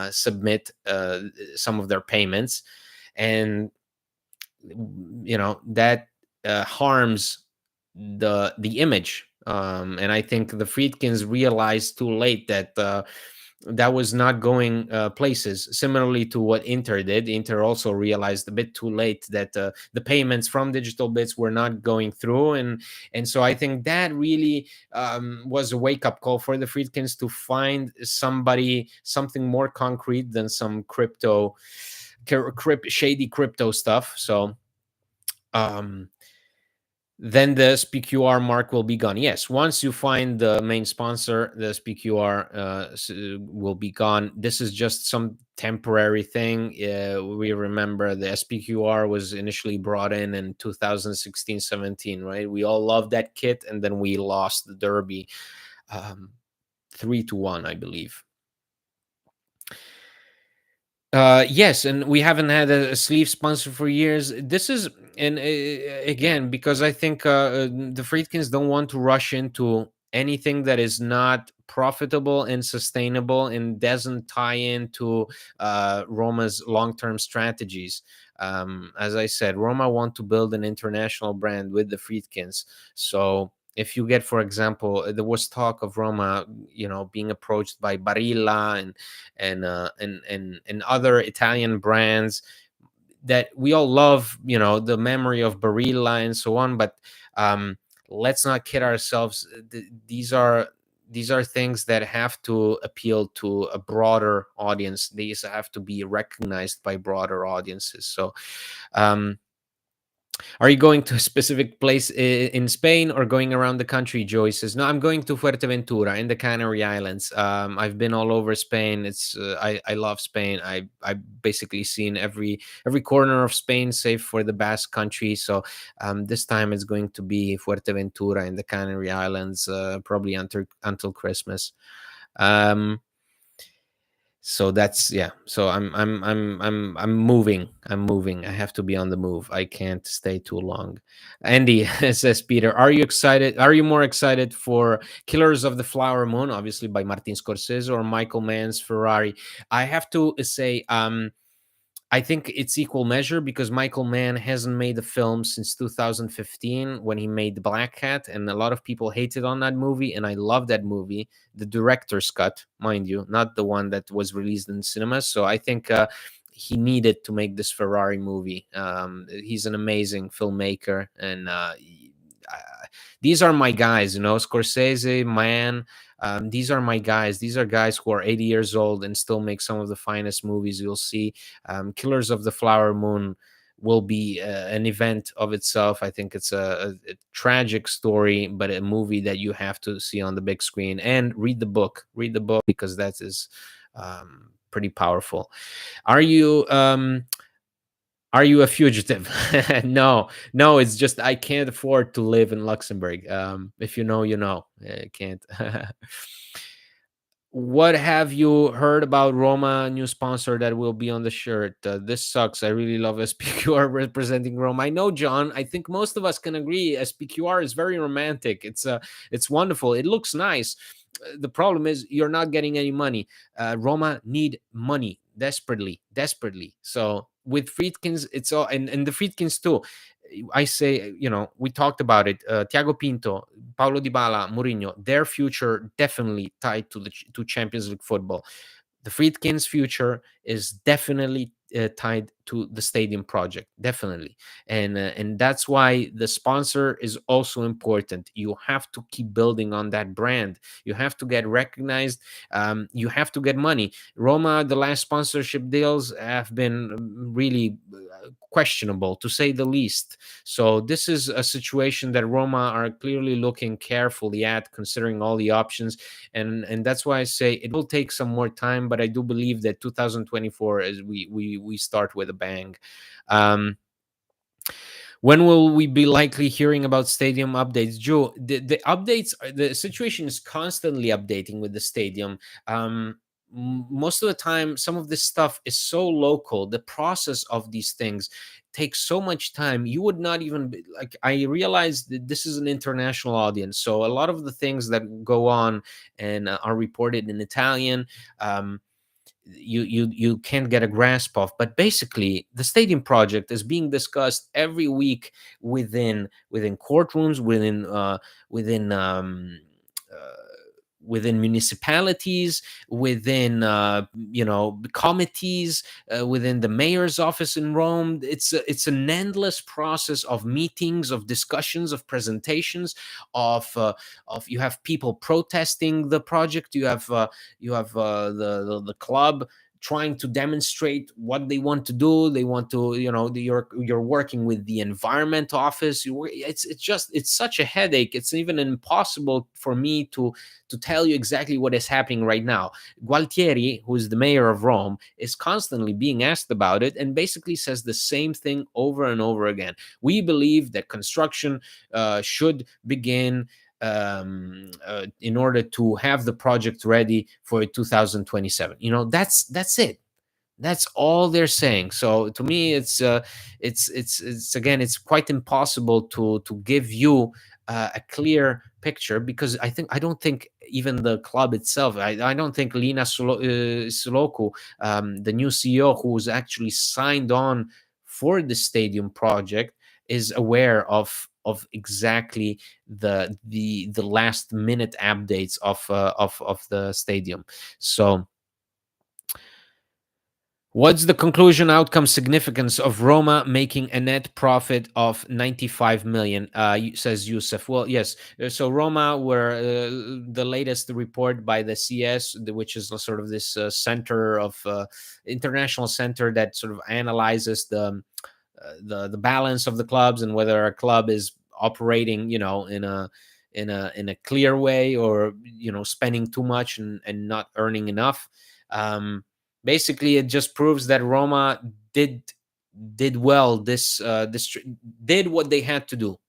submit some of their payments, and that harms the image. And I think the Friedkins realized too late that that was not going places. Similarly to what Inter did, Inter also realized a bit too late that the payments from Digital Bits were not going through, and so I think that really was a wake up call for the Friedkins to find something more concrete than some shady crypto stuff. So um, then the SPQR mark will be gone. Yes, once you find the main sponsor, the SPQR will be gone. This is just some temporary thing. We remember the SPQR was initially brought in 2016-17, right? We all loved that kit, and then we lost the Derby, 3-1, I believe. Yes, and we haven't had a sleeve sponsor for years. This is, and again, because I think the Friedkins don't want to rush into anything that is not profitable and sustainable and doesn't tie into Roma's long-term strategies. As I said, Roma want to build an international brand with the Friedkins. So if you get, for example, there was talk of Roma, being approached by Barilla and other Italian brands that we all love, the memory of Barilla and so on. But um, let's not kid ourselves. These are things that have to appeal to a broader audience. These have to be recognized by broader audiences. So um, are you going to a specific place in Spain or going around the country? Joy says, no, I'm going to Fuerteventura in the Canary Islands. I've been all over Spain. I love Spain. I've basically seen every corner of Spain, save for the Basque Country. So this time it's going to be Fuerteventura in the Canary Islands, probably until Christmas. So that's, yeah, so I'm moving. I have to be on the move. I can't stay too long. Andy says, Peter, are you more excited for Killers of the Flower Moon, obviously by Martin Scorsese, or Michael Mann's Ferrari? I have to say, I think it's equal measure, because Michael Mann hasn't made a film since 2015 when he made The Black Cat, and a lot of people hated on that movie, and I love that movie, the director's cut, mind you, not the one that was released in cinemas. So I think he needed to make this Ferrari movie. He's an amazing filmmaker, and these are my guys, Scorsese, Mann. These are my guys. These are guys who are 80 years old and still make some of the finest movies you'll see. Killers of the Flower Moon will be an event of itself. I think it's a tragic story, but a movie that you have to see on the big screen, and read the book. Read the book, because that is pretty powerful. Are you a fugitive? No, it's just I can't afford to live in Luxembourg. If you know, you know. I can't. What have you heard about Roma new sponsor that will be on the shirt? This sucks. I really love SPQR representing Roma. I know, John. I think most of us can agree. SPQR is very romantic. It's wonderful. It looks nice. The problem is you're not getting any money. Roma need money desperately, desperately. So with Friedkins, it's all, and the Friedkins too. I say, we talked about it. Thiago Pinto, Paulo Dybala, Mourinho, their future definitely tied to Champions League football. The Friedkins' future is definitely tied to the stadium project, definitely, and that's why the sponsor is also important. You have to keep building on that brand. You have to get recognized. You have to get money. Roma, the last sponsorship deals have been really questionable, to say the least. So this is a situation that Roma are clearly looking carefully at, considering all the options, and that's why I say it will take some more time. But I do believe that 2024 is we start with a bang. When will we be likely hearing about stadium updates? Joe, the updates, the situation is constantly updating with the stadium. Most of the time, some of this stuff is so local. The process of these things takes so much time. You would not even like. I realize that this is an international audience, so a lot of the things that go on and are reported in Italian. Um, you can't get a grasp of, but basically the stadium project is being discussed every week within courtrooms, within uh, within municipalities, within committees, within the mayor's office in Rome. It's an endless process of meetings, of discussions, of presentations, of you have people protesting the project, you have the club trying to demonstrate what they want to do. They want to, you're working with the environment office. It's such a headache. It's even impossible for me to tell you exactly what is happening right now. Gualtieri, who is the mayor of Rome, is constantly being asked about it and basically says the same thing over and over again. We believe that construction should begin in order to have the project ready for 2027. That's it. That's all they're saying. So to me, it's again, it's quite impossible to give you a clear picture, because I don't think even the club itself. I don't think Lina Soloku, the new CEO who's actually signed on for the stadium project, is aware of exactly the last minute updates of the stadium. So what's the conclusion, outcome, significance of Roma making a net profit of 95 million? Says Yusuf. Well, yes. So Roma were the latest report by the CS, which is sort of this center of international center that sort of analyzes the balance of the clubs and whether a club is operating, in a clear way, or spending too much and not earning enough. Basically, it just proves that Roma did well. This did what they had to do.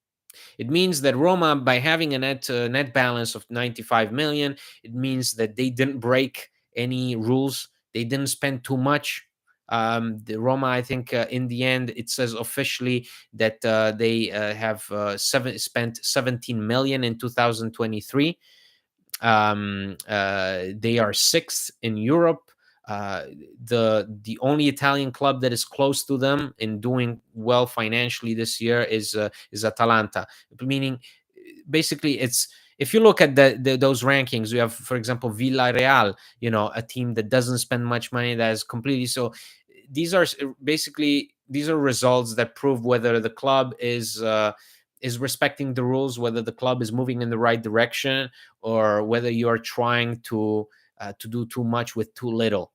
It means that Roma, by having a net balance of 95 million, it means that they didn't break any rules. They didn't spend too much. The Roma, I think, in the end, it says officially that they have spent 17 million in 2023. They are sixth in Europe. The only Italian club that is close to them in doing well financially this year is Atalanta. Meaning, basically, it's, if you look at those rankings, you have, for example, Villarreal, a team that doesn't spend much money, that is completely so. These are basically, these are results that prove whether the club is respecting the rules, whether the club is moving in the right direction, or whether you are trying to do too much with too little.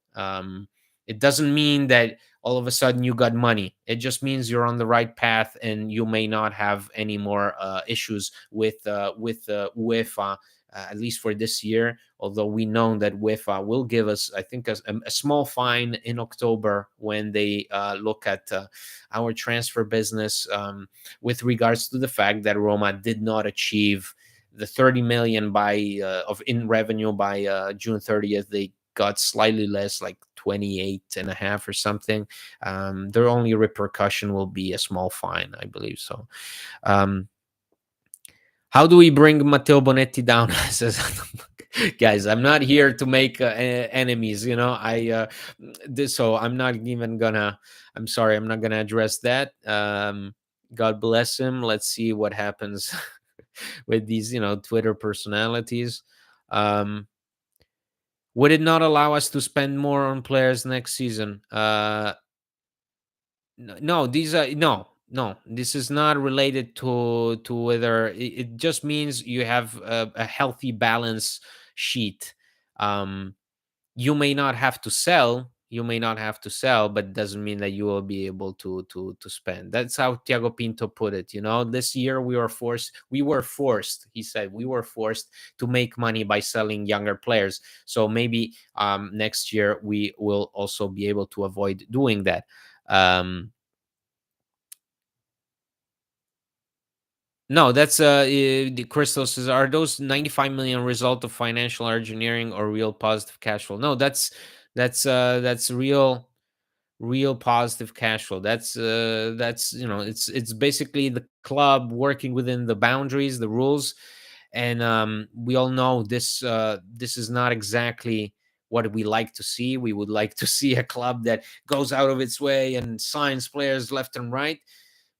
It doesn't mean that all of a sudden you got money. It just means you're on the right path, and you may not have any more issues with UEFA, at least for this year. Although we know that UEFA will give us, I think, a small fine in October when they look at our transfer business, with regards to the fact that Roma did not achieve the 30 million of in revenue by June 30th. They got slightly less, like 28 and a half or something. Their only repercussion will be a small fine, I believe. So how do we bring Matteo Bonetti down? Says, guys, I'm not here to make enemies. So I'm not even gonna. I'm sorry, I'm not gonna address that. God bless him. Let's see what happens with these, Twitter personalities. Um, would it not allow us to spend more on players next season? No, these are no. This is not related to whether it just means you have a healthy balance sheet. Um, you may not have to sell. You may not have to sell, but it doesn't mean that you will be able to spend. That's how Tiago Pinto put it. This year we were forced. We were forced. He said we were forced to make money by selling younger players. So maybe next year we will also be able to avoid doing that. Um, No, that's the Crystal says, are those 95 million result of financial engineering or real positive cash flow? No, that's real positive cash flow. That's it's basically the club working within the boundaries, the rules, and we all know this is not exactly what we like to see. We would like to see a club that goes out of its way and signs players left and right,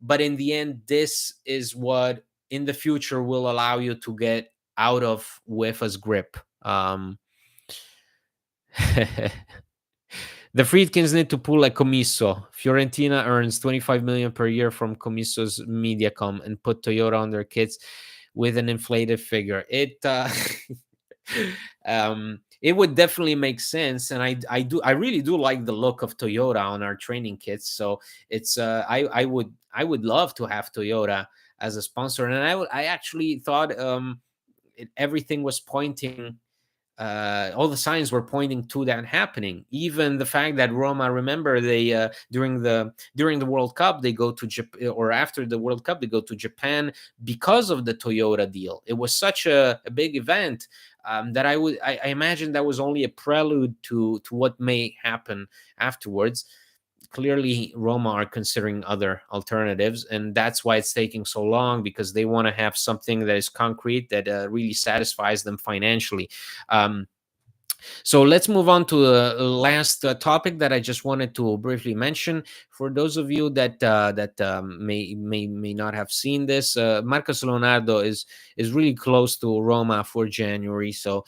but in the end, this is what in the future will allow you to get out of UEFA's grip. The Friedkins need to pull a Commisso. Fiorentina earns 25 million per year from Commisso's Mediacom and put Toyota on their kits with an inflated figure. It would definitely make sense, and I really do like the look of Toyota on our training kits. So it's I would love to have Toyota as a sponsor, and I actually thought everything was pointing, all the signs were pointing to that happening. Even the fact that Roma, remember, they during the World Cup they go to Japan, or after the World Cup they go to Japan because of the Toyota deal. It was such a big event, that I imagine that was only a prelude to what may happen afterwards. Clearly Roma are considering other alternatives, and that's why it's taking so long, because they want to have something that is concrete, that really satisfies them financially. um, so let's move on to the last topic that I just wanted to briefly mention. For those of you that may not have seen this, Marcos Leonardo is really close to Roma for January. So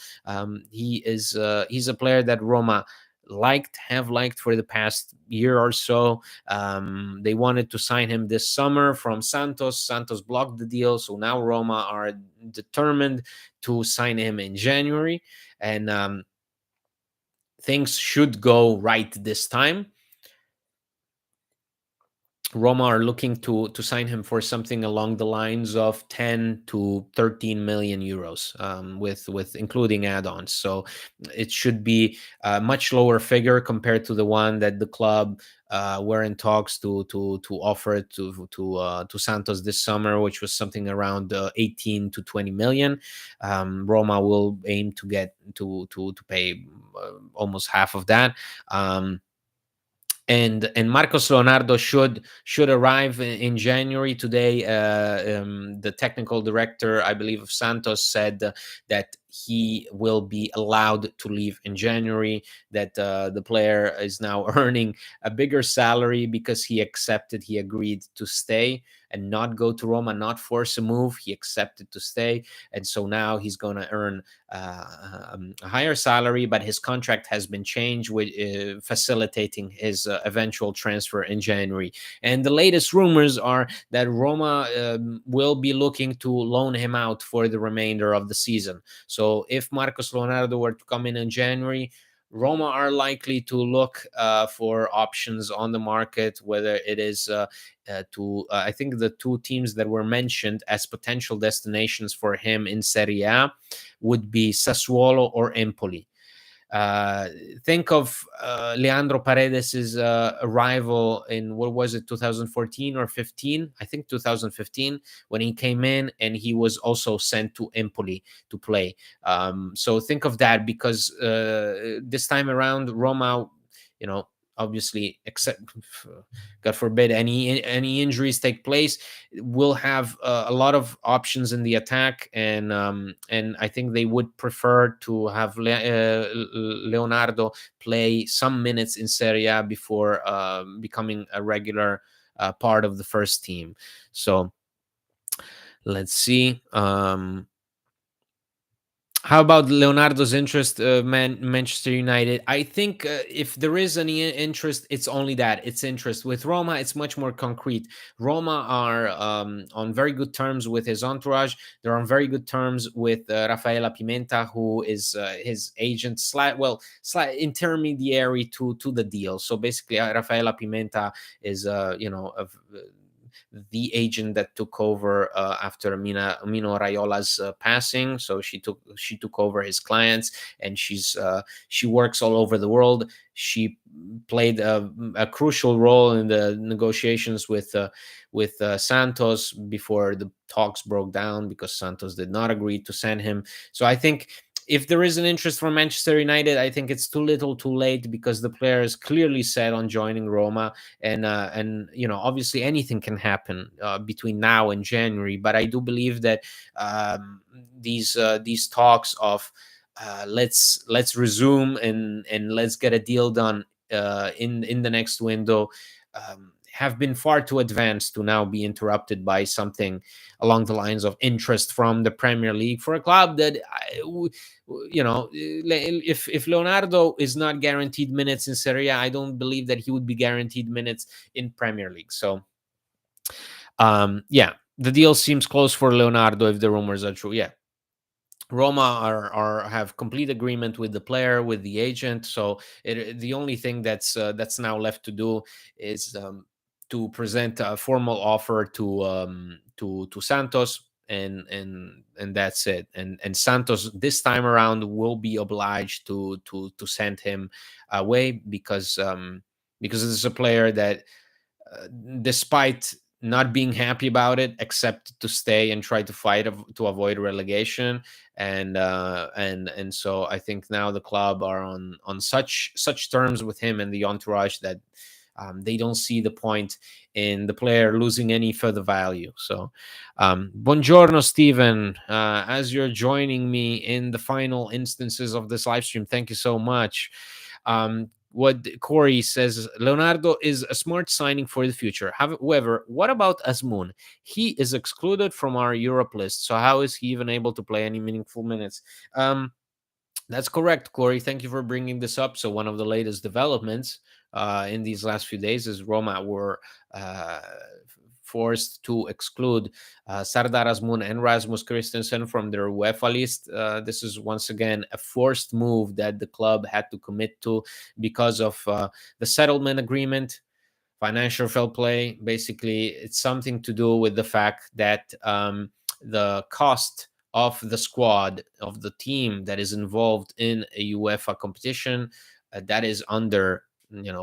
he's a player that Roma have liked for the past year or so. They wanted to sign him this summer from Santos. Santos blocked the deal, so now Roma are determined to sign him in January, and things should go right this time. Roma are looking to sign him for something along the lines of 10 to 13 million euros, with including add-ons. So it should be a much lower figure compared to the one that the club were in talks to offer it to Santos this summer, which was something around 18 to 20 million. Roma will aim to get to pay almost half of that. And Marcos Leonardo should arrive in January. Today, the technical director, I believe, of Santos said that he will be allowed to leave in January. That the player is now earning a bigger salary because he agreed to stay and not go to Roma, not force a move. He accepted to stay, and so now he's going to earn a higher salary, but his contract has been changed, with facilitating his eventual transfer in January. And the latest rumors are that Roma will be looking to loan him out for the remainder of the season. So if Marcos Leonardo were to come in January, Roma are likely to look for options on the market, whether it is I think the two teams that were mentioned as potential destinations for him in Serie A would be Sassuolo or Empoli. Uh, think of Leandro Paredes's arrival in, what was it, 2014 or 15? I think 2015, when he came in, and he was also sent to Empoli to play. So think of that, because this time around, Roma, you know, obviously, except God forbid any injuries take place, will have a lot of options in the attack, and I think they would prefer to have Leonardo play some minutes in Serie A before becoming a regular part of the first team. So let's see. How about Leonardo's interest, Manchester United? I think if there is any interest, it's only that, it's interest. With Roma, it's much more concrete. Roma are on very good terms with his entourage. They're on very good terms with Rafaela Pimenta, who is his agent, slight intermediary to the deal. So basically, Rafaela Pimenta is the agent that took over after Mino Raiola's passing. So she took over his clients, and she works all over the world. She played a crucial role in the negotiations with Santos before the talks broke down, because Santos did not agree to send him. So I think if there is an interest from Manchester United, I think it's too little, too late, because the player is clearly set on joining Roma, and obviously anything can happen between now and January. But I do believe that these talks of let's resume and let's get a deal done in the next window have been far too advanced to now be interrupted by something along the lines of interest from the Premier League for a club that, if Leonardo is not guaranteed minutes in Serie A, I don't believe that he would be guaranteed minutes in Premier League. So, the deal seems close for Leonardo if the rumors are true. Yeah. Roma are have complete agreement with the player, with the agent. So the only thing that's now left to do is to present a formal offer to Santos, and that's it. And Santos this time around will be obliged to send him away, because it's a player that, despite not being happy about it, accepted to stay and try to fight to avoid relegation. And so I think now the club are on such terms with him and the entourage that they don't see the point in the player losing any further value. So, buongiorno, Stephen. As you're joining me in the final instances of this live stream, thank you so much. What Corey says, Leonardo is a smart signing for the future. However, what about Azmoun? He is excluded from our Europe list. So how is he even able to play any meaningful minutes? That's correct, Corey. Thank you for bringing this up. So one of the latest developments in these last few days is Roma were forced to exclude Sardar Azmoun and Rasmus Christensen from their UEFA list. This is once again a forced move that the club had to commit to because of the settlement agreement, financial fair play. Basically, it's something to do with the fact that the cost of the squad, of the team that is involved in a UEFA competition that is under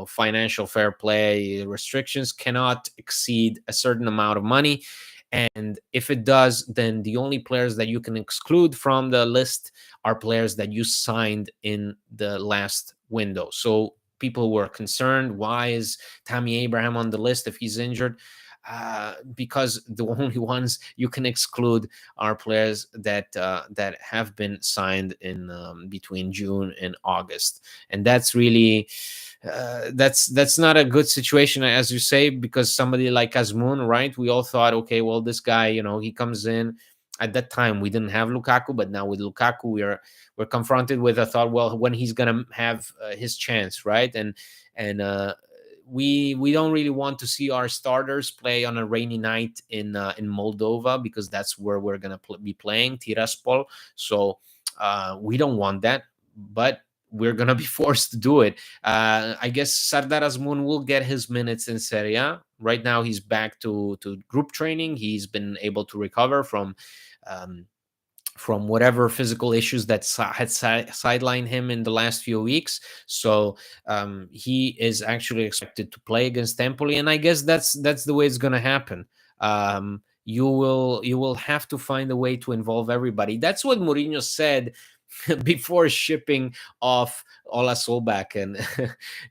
financial fair play restrictions, cannot exceed a certain amount of money. And if it does, then the only players that you can exclude from the list are players that you signed in the last window. So people were concerned, why is Tammy Abraham on the list if he's injured? Because the only ones you can exclude are players that have been signed in between June and August, and that's really that's not a good situation, as you say, because somebody like Azmoun, right? We all thought, okay, well, this guy, he comes in. At that time, we didn't have Lukaku, but now with Lukaku, we're confronted with a thought, well, when he's gonna have his chance, right? And we don't really want to see our starters play on a rainy night in Moldova, because that's where we're gonna be playing Tiraspol. So we don't want that, but we're gonna be forced to do it. I guess Sardar Azmoun will get his minutes in Serie A. Right now, he's back to group training. He's been able to recover from whatever physical issues that had sidelined him in the last few weeks. So he is actually expected to play against Empoli, and I guess that's the way it's going to happen. You will have to find a way to involve everybody. That's what Mourinho said before shipping off Ola Solback, and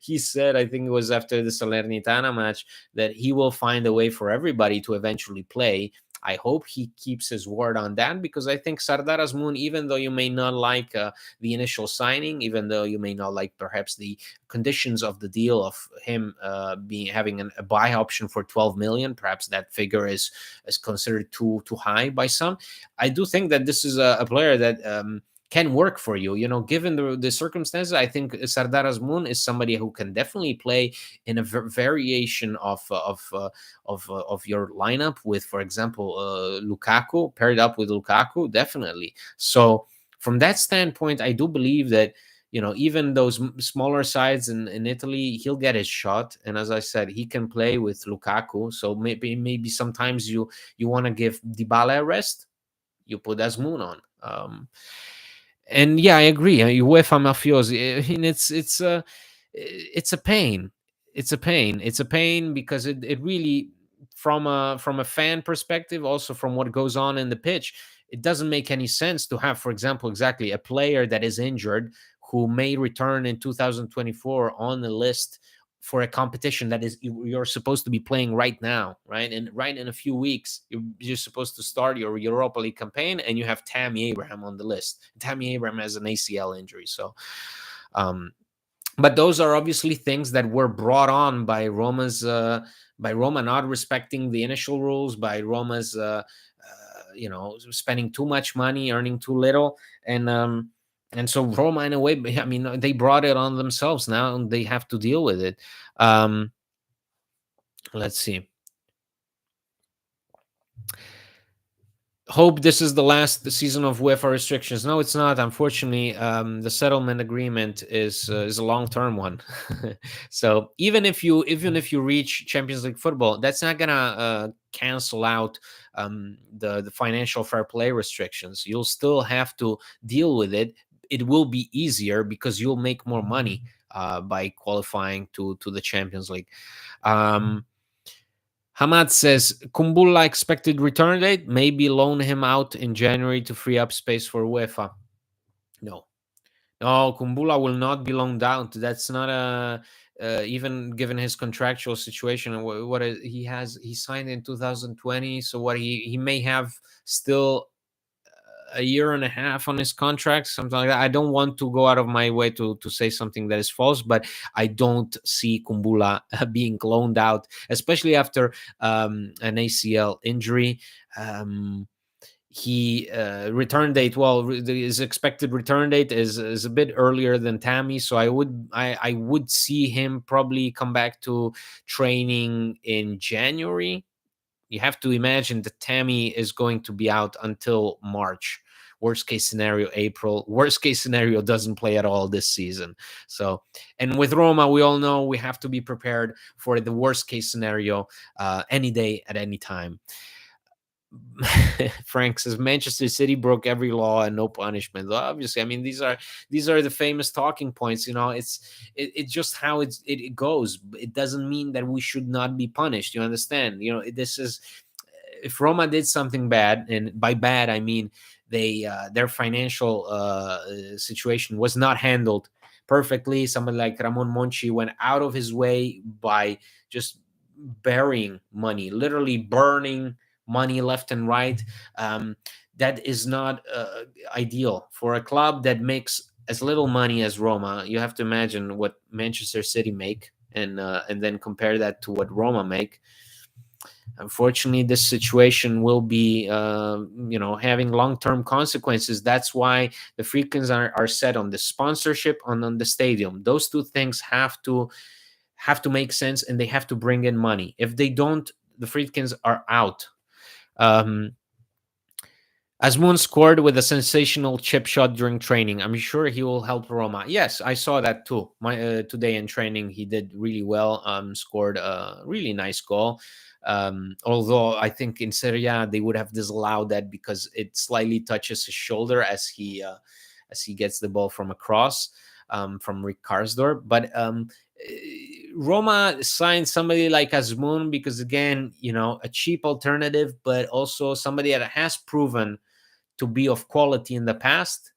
he said, I think it was after the Salernitana match, that he will find a way for everybody to eventually play. I hope he keeps his word on that, because I think Sardar Azmoun, even though you may not like the initial signing, even though you may not like perhaps the conditions of the deal of him having a buy option for 12 million, perhaps that figure is considered too high by some. I do think that this is a player that can work for you, given the circumstances. I think Sardar Azmoun is somebody who can definitely play in a variation of your lineup with, for example, Lukaku, paired up with Lukaku, definitely. So from that standpoint, I do believe that even those smaller sides in Italy, he'll get his shot. And as I said, he can play with Lukaku. So maybe sometimes you want to give Dybala a rest, you put Asmoon on. And yeah, I agree. UEFA mafiosi. I mean, it's a pain. It's a pain because it really, from a fan perspective, also from what goes on in the pitch, it doesn't make any sense to have, for example, exactly a player that is injured who may return in 2024 on the list for a competition that is you're supposed to be playing right now, right? And right in a few weeks, you're supposed to start your Europa League campaign, and you have Tammy Abraham on the list. Tammy Abraham has an ACL injury, so um, but those are obviously things that were brought on by Roma not respecting the initial rules, by Roma's spending too much money, earning too little, and so Roma, in a way, I mean, they brought it on themselves. Now they have to deal with it. Um, let's see. Hope this is the last season of UEFA restrictions. No, it's not. Unfortunately, the settlement agreement is a long term one. So even if you reach Champions League football, that's not gonna cancel out the financial fair play restrictions. You'll still have to deal with it. It will be easier because you'll make more money by qualifying to the Champions League. Hamad says Kumbulla expected return date. Maybe loan him out in January to free up space for UEFA. No, no, Kumbulla will not be loaned out. That's not a even given his contractual situation and he signed in 2020. So what he may have still a year and a half on his contract, something like that. I don't want to go out of my way to say something that is false, but I don't see Kumbula being loaned out, especially after an ACL injury. He return date, well, his expected return date is a bit earlier than Tammy, so I would see him probably come back to training in January. You have to imagine that Tammy is going to be out until March. Worst case scenario, April. Worst case scenario, doesn't play at all this season. So, and with Roma, we all know we have to be prepared for the worst case scenario any day at any time. Frank says Manchester City broke every law and no punishment. Well, obviously, I mean these are the famous talking points. It's just how it goes. It doesn't mean that we should not be punished. You understand? This is, if Roma did something bad, and by bad I mean their financial situation was not handled perfectly. Somebody like Ramon Monchi went out of his way by just burying money, literally burning money left and right. That is not ideal for a club that makes as little money as Roma. You have to imagine what Manchester City make, and then compare that to what Roma make. Unfortunately, this situation will be having long-term consequences. That's why the Friedkins are set on the sponsorship and on the stadium. Those two things have to make sense, and they have to bring in money. If they don't, the Friedkins are out. Asmoon scored with a sensational chip shot during training. I'm sure he will help Roma. Yes, I saw that too. Today in training, he did really well. Scored a really nice goal. Although I think in Serie A they would have disallowed that because it slightly touches his shoulder as he gets the ball from a cross from Rick Karsdorp. But Roma signed somebody like Asmoon because, again, a cheap alternative, but also somebody that has proven to be of quality in the past.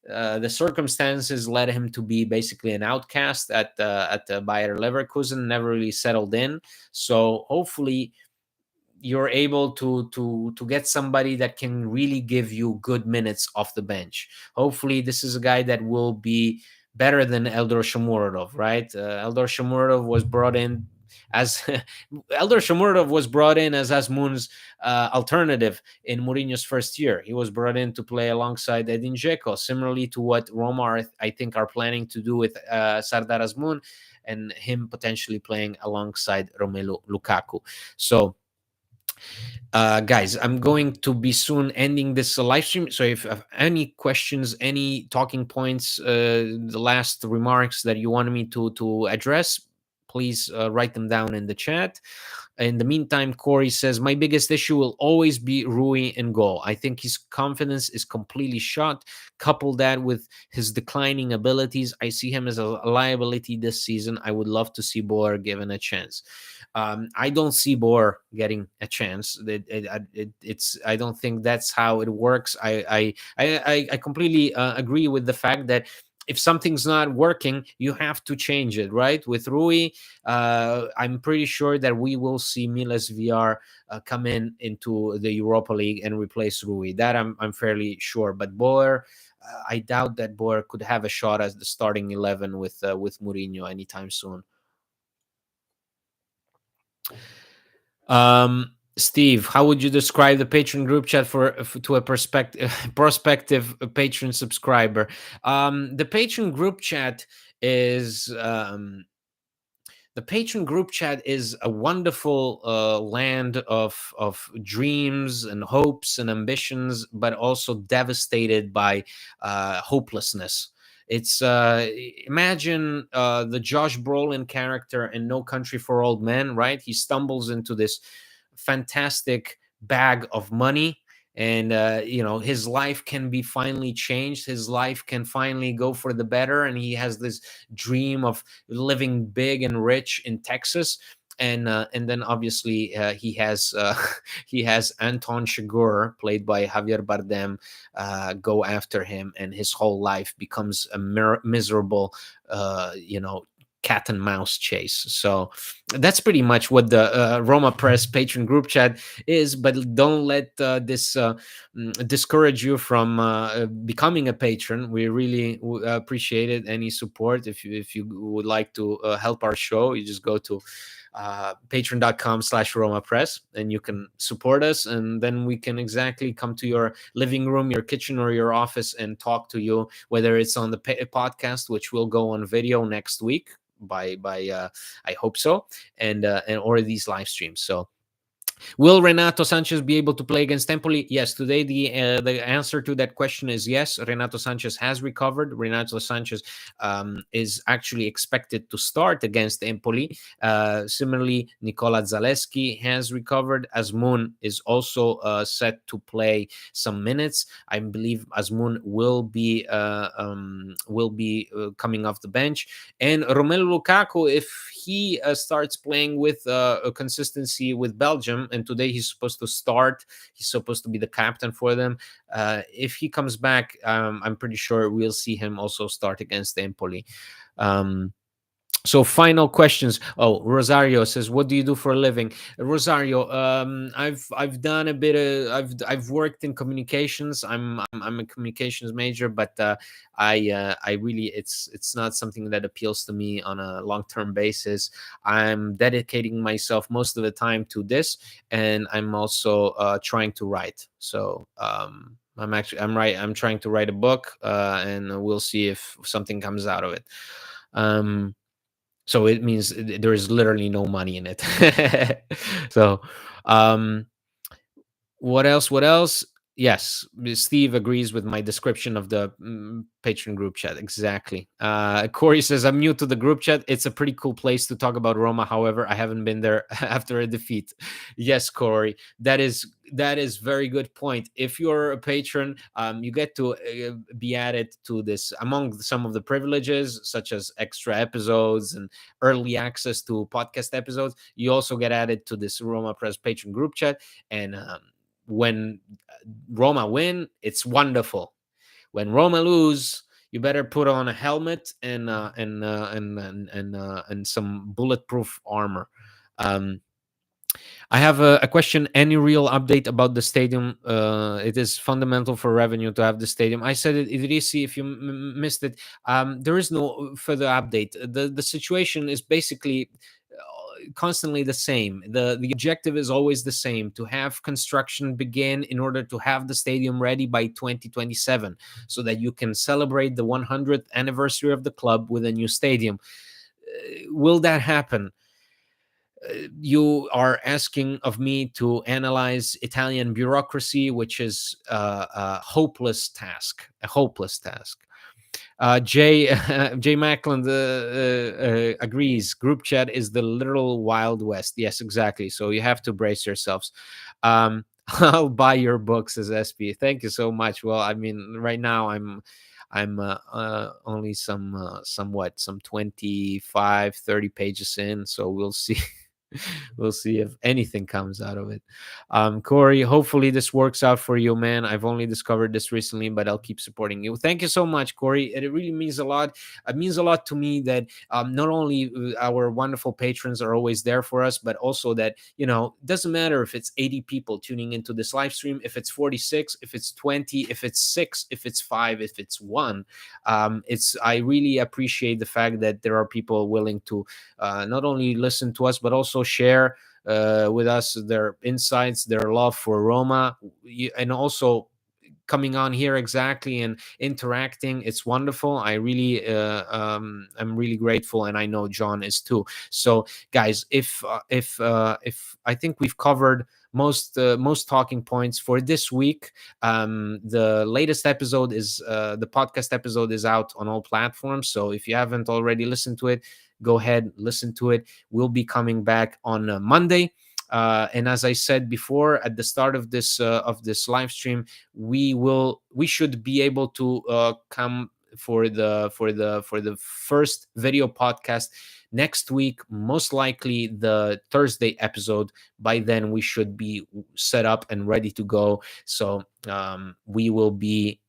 The circumstances led him to be basically an outcast at Bayer Leverkusen, never really settled in. So hopefully you're able to get somebody that can really give you good minutes off the bench. Hopefully this is a guy that will be better than Eldor Shomurodov, right? Eldor Shomurodov was brought in as Eldor Shomurodov was brought in as Asmoon's alternative in Mourinho's first year. He was brought in to play alongside Edin Dzeko, similarly to what Roma I think are planning to do with Sardar Asmoon, and him potentially playing alongside Romelu Lukaku. So Guys, I'm going to be soon ending this live stream. So if you have any questions, any talking points, the last remarks that you wanted me to address, please write them down in the chat. In the meantime, Corey says, my biggest issue will always be Rui in goal. I think his confidence is completely shot. Couple that with his declining abilities, I see him as a liability this season. I would love to see Boer given a chance. I don't see Boer getting a chance. It's I don't think that's how it works. I completely agree with the fact that if something's not working, you have to change it, right? With Rui, I'm pretty sure that we will see Milas VR come into the Europa League and replace Rui. That I'm fairly sure. But Boer, I doubt that Boer could have a shot as the starting 11 with Mourinho anytime soon. Steve, how would you describe the patron group chat to a prospective patron subscriber? The patron group chat is the patron group chat is a wonderful land of dreams and hopes and ambitions, but also devastated by hopelessness. It's imagine the Josh Brolin character in No Country for Old Men, right? He stumbles into this fantastic bag of money, and his life can be finally changed. His life can finally go for the better, and he has this dream of living big and rich in Texas. And then obviously he has Anton Chigurh, played by Javier Bardem, go after him, and his whole life becomes a miserable, cat and mouse chase. So that's pretty much what the Roma Press patron group chat is. But don't let this discourage you from becoming a patron. We really appreciate it. Any support, if you would like to help our show, you just go to patreon.com/Roma Press, and you can support us, and then we can exactly come to your living room, your kitchen, or your office and talk to you, whether it's on the podcast, which will go on video next week by I hope so, and or these live streams. So will Renato Sanchez be able to play against Empoli? Yes. Today, the answer to that question is yes. Renato Sanchez has recovered. Renato Sanchez is actually expected to start against Empoli. Similarly, Nicola Zaleski has recovered. Azmoun is also set to play some minutes. I believe Azmoun will be coming off the bench. And Romelu Lukaku, if he starts playing with a consistency with Belgium, and today he's supposed to start, he's supposed to be the captain for them. If he comes back, I'm pretty sure we'll see him also start against Empoli. So final questions. Oh, Rosario says, "What do you do for a living?" Rosario, I've done a bit of I've worked in communications. I'm a communications major, but I really it's not something that appeals to me on a long term basis. I'm dedicating myself most of the time to this, and I'm also trying to write. So I'm trying to write a book, and we'll see if something comes out of it. So it means there is literally no money in it. So um what else? What else? Yes, Steve agrees with my description of the patron group chat. Exactly. Corey says, I'm new to the group chat. It's a pretty cool place to talk about Roma. However, I haven't been there after a defeat. Yes, Corey, that is very good point. If you're a patron, you get to be added to this among some of the privileges, such as extra episodes and early access to podcast episodes. You also get added to this Roma Press patron group chat, and when Roma win, it's wonderful. When Roma lose, you better put on a helmet and some bulletproof armor. Um, I have a question. Any real update about the stadium? It is fundamental for revenue to have the stadium. I said it, Idrisi, if you missed it. There is no further update. The situation is basically constantly the same. The objective is always the same: to have construction begin in order to have the stadium ready by 2027, so that you can celebrate the 100th anniversary of the club with a new stadium. Will that happen? you are asking of me to analyze Italian bureaucracy, which is a hopeless task. A hopeless task. Jay Jay Macklin agrees. Group chat is the literal Wild West. Yes, exactly. So you have to brace yourselves. I'll buy your books as SP. Thank you so much. Well, I mean, right now I'm only somewhat some 25, 30 pages in, so we'll see. We'll see if anything comes out of it. Corey, hopefully this works out for you, man. I've only discovered this recently, but I'll keep supporting you. Thank you so much, Corey. It really means a lot. It means a lot to me that not only our wonderful patrons are always there for us, but also that, it doesn't matter if it's 80 people tuning into this live stream, if it's 46, if it's 20, if it's 6, if it's 5, if it's 1. I really appreciate the fact that there are people willing to not only listen to us, but also share with us their insights, their love for Roma, and also coming on here exactly and interacting. It's wonderful. I'm really grateful, and I know John is too. So guys, if I think we've covered most talking points for this week. The latest episode is the podcast episode is out on all platforms, so if you haven't already listened to it, go ahead, listen to it. We'll be coming back on Monday. And as I said before at the start of this live stream, we should be able to come for the first video podcast next week, most likely the Thursday episode. By then we should be set up and ready to go. So we will be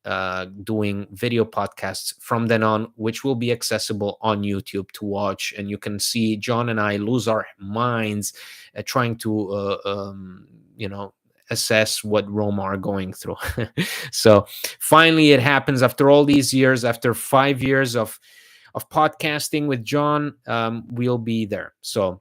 doing video podcasts from then on, which will be accessible on YouTube to watch, and you can see John and I lose our minds trying to assess what Roma are going through. So finally it happens after all these years, after 5 years of podcasting with John. We'll be there. So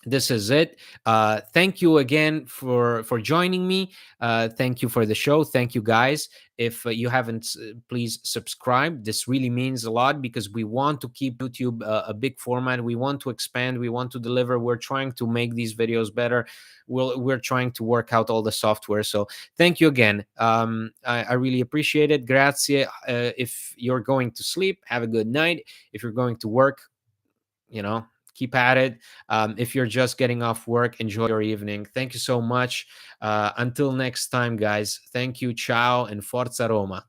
this is it. Thank you again for joining me. Thank you for the show. Thank you, guys. If you haven't, please subscribe. This really means a lot because we want to keep YouTube a big format. We want to expand. We want to deliver. We're trying to make these videos better. We're trying to work out all the software. So thank you again. I really appreciate it. Grazie. If you're going to sleep, have a good night. If you're going to work, keep at it. If you're just getting off work, enjoy your evening. Thank you so much. Until next time, guys. Thank you. Ciao and Forza Roma.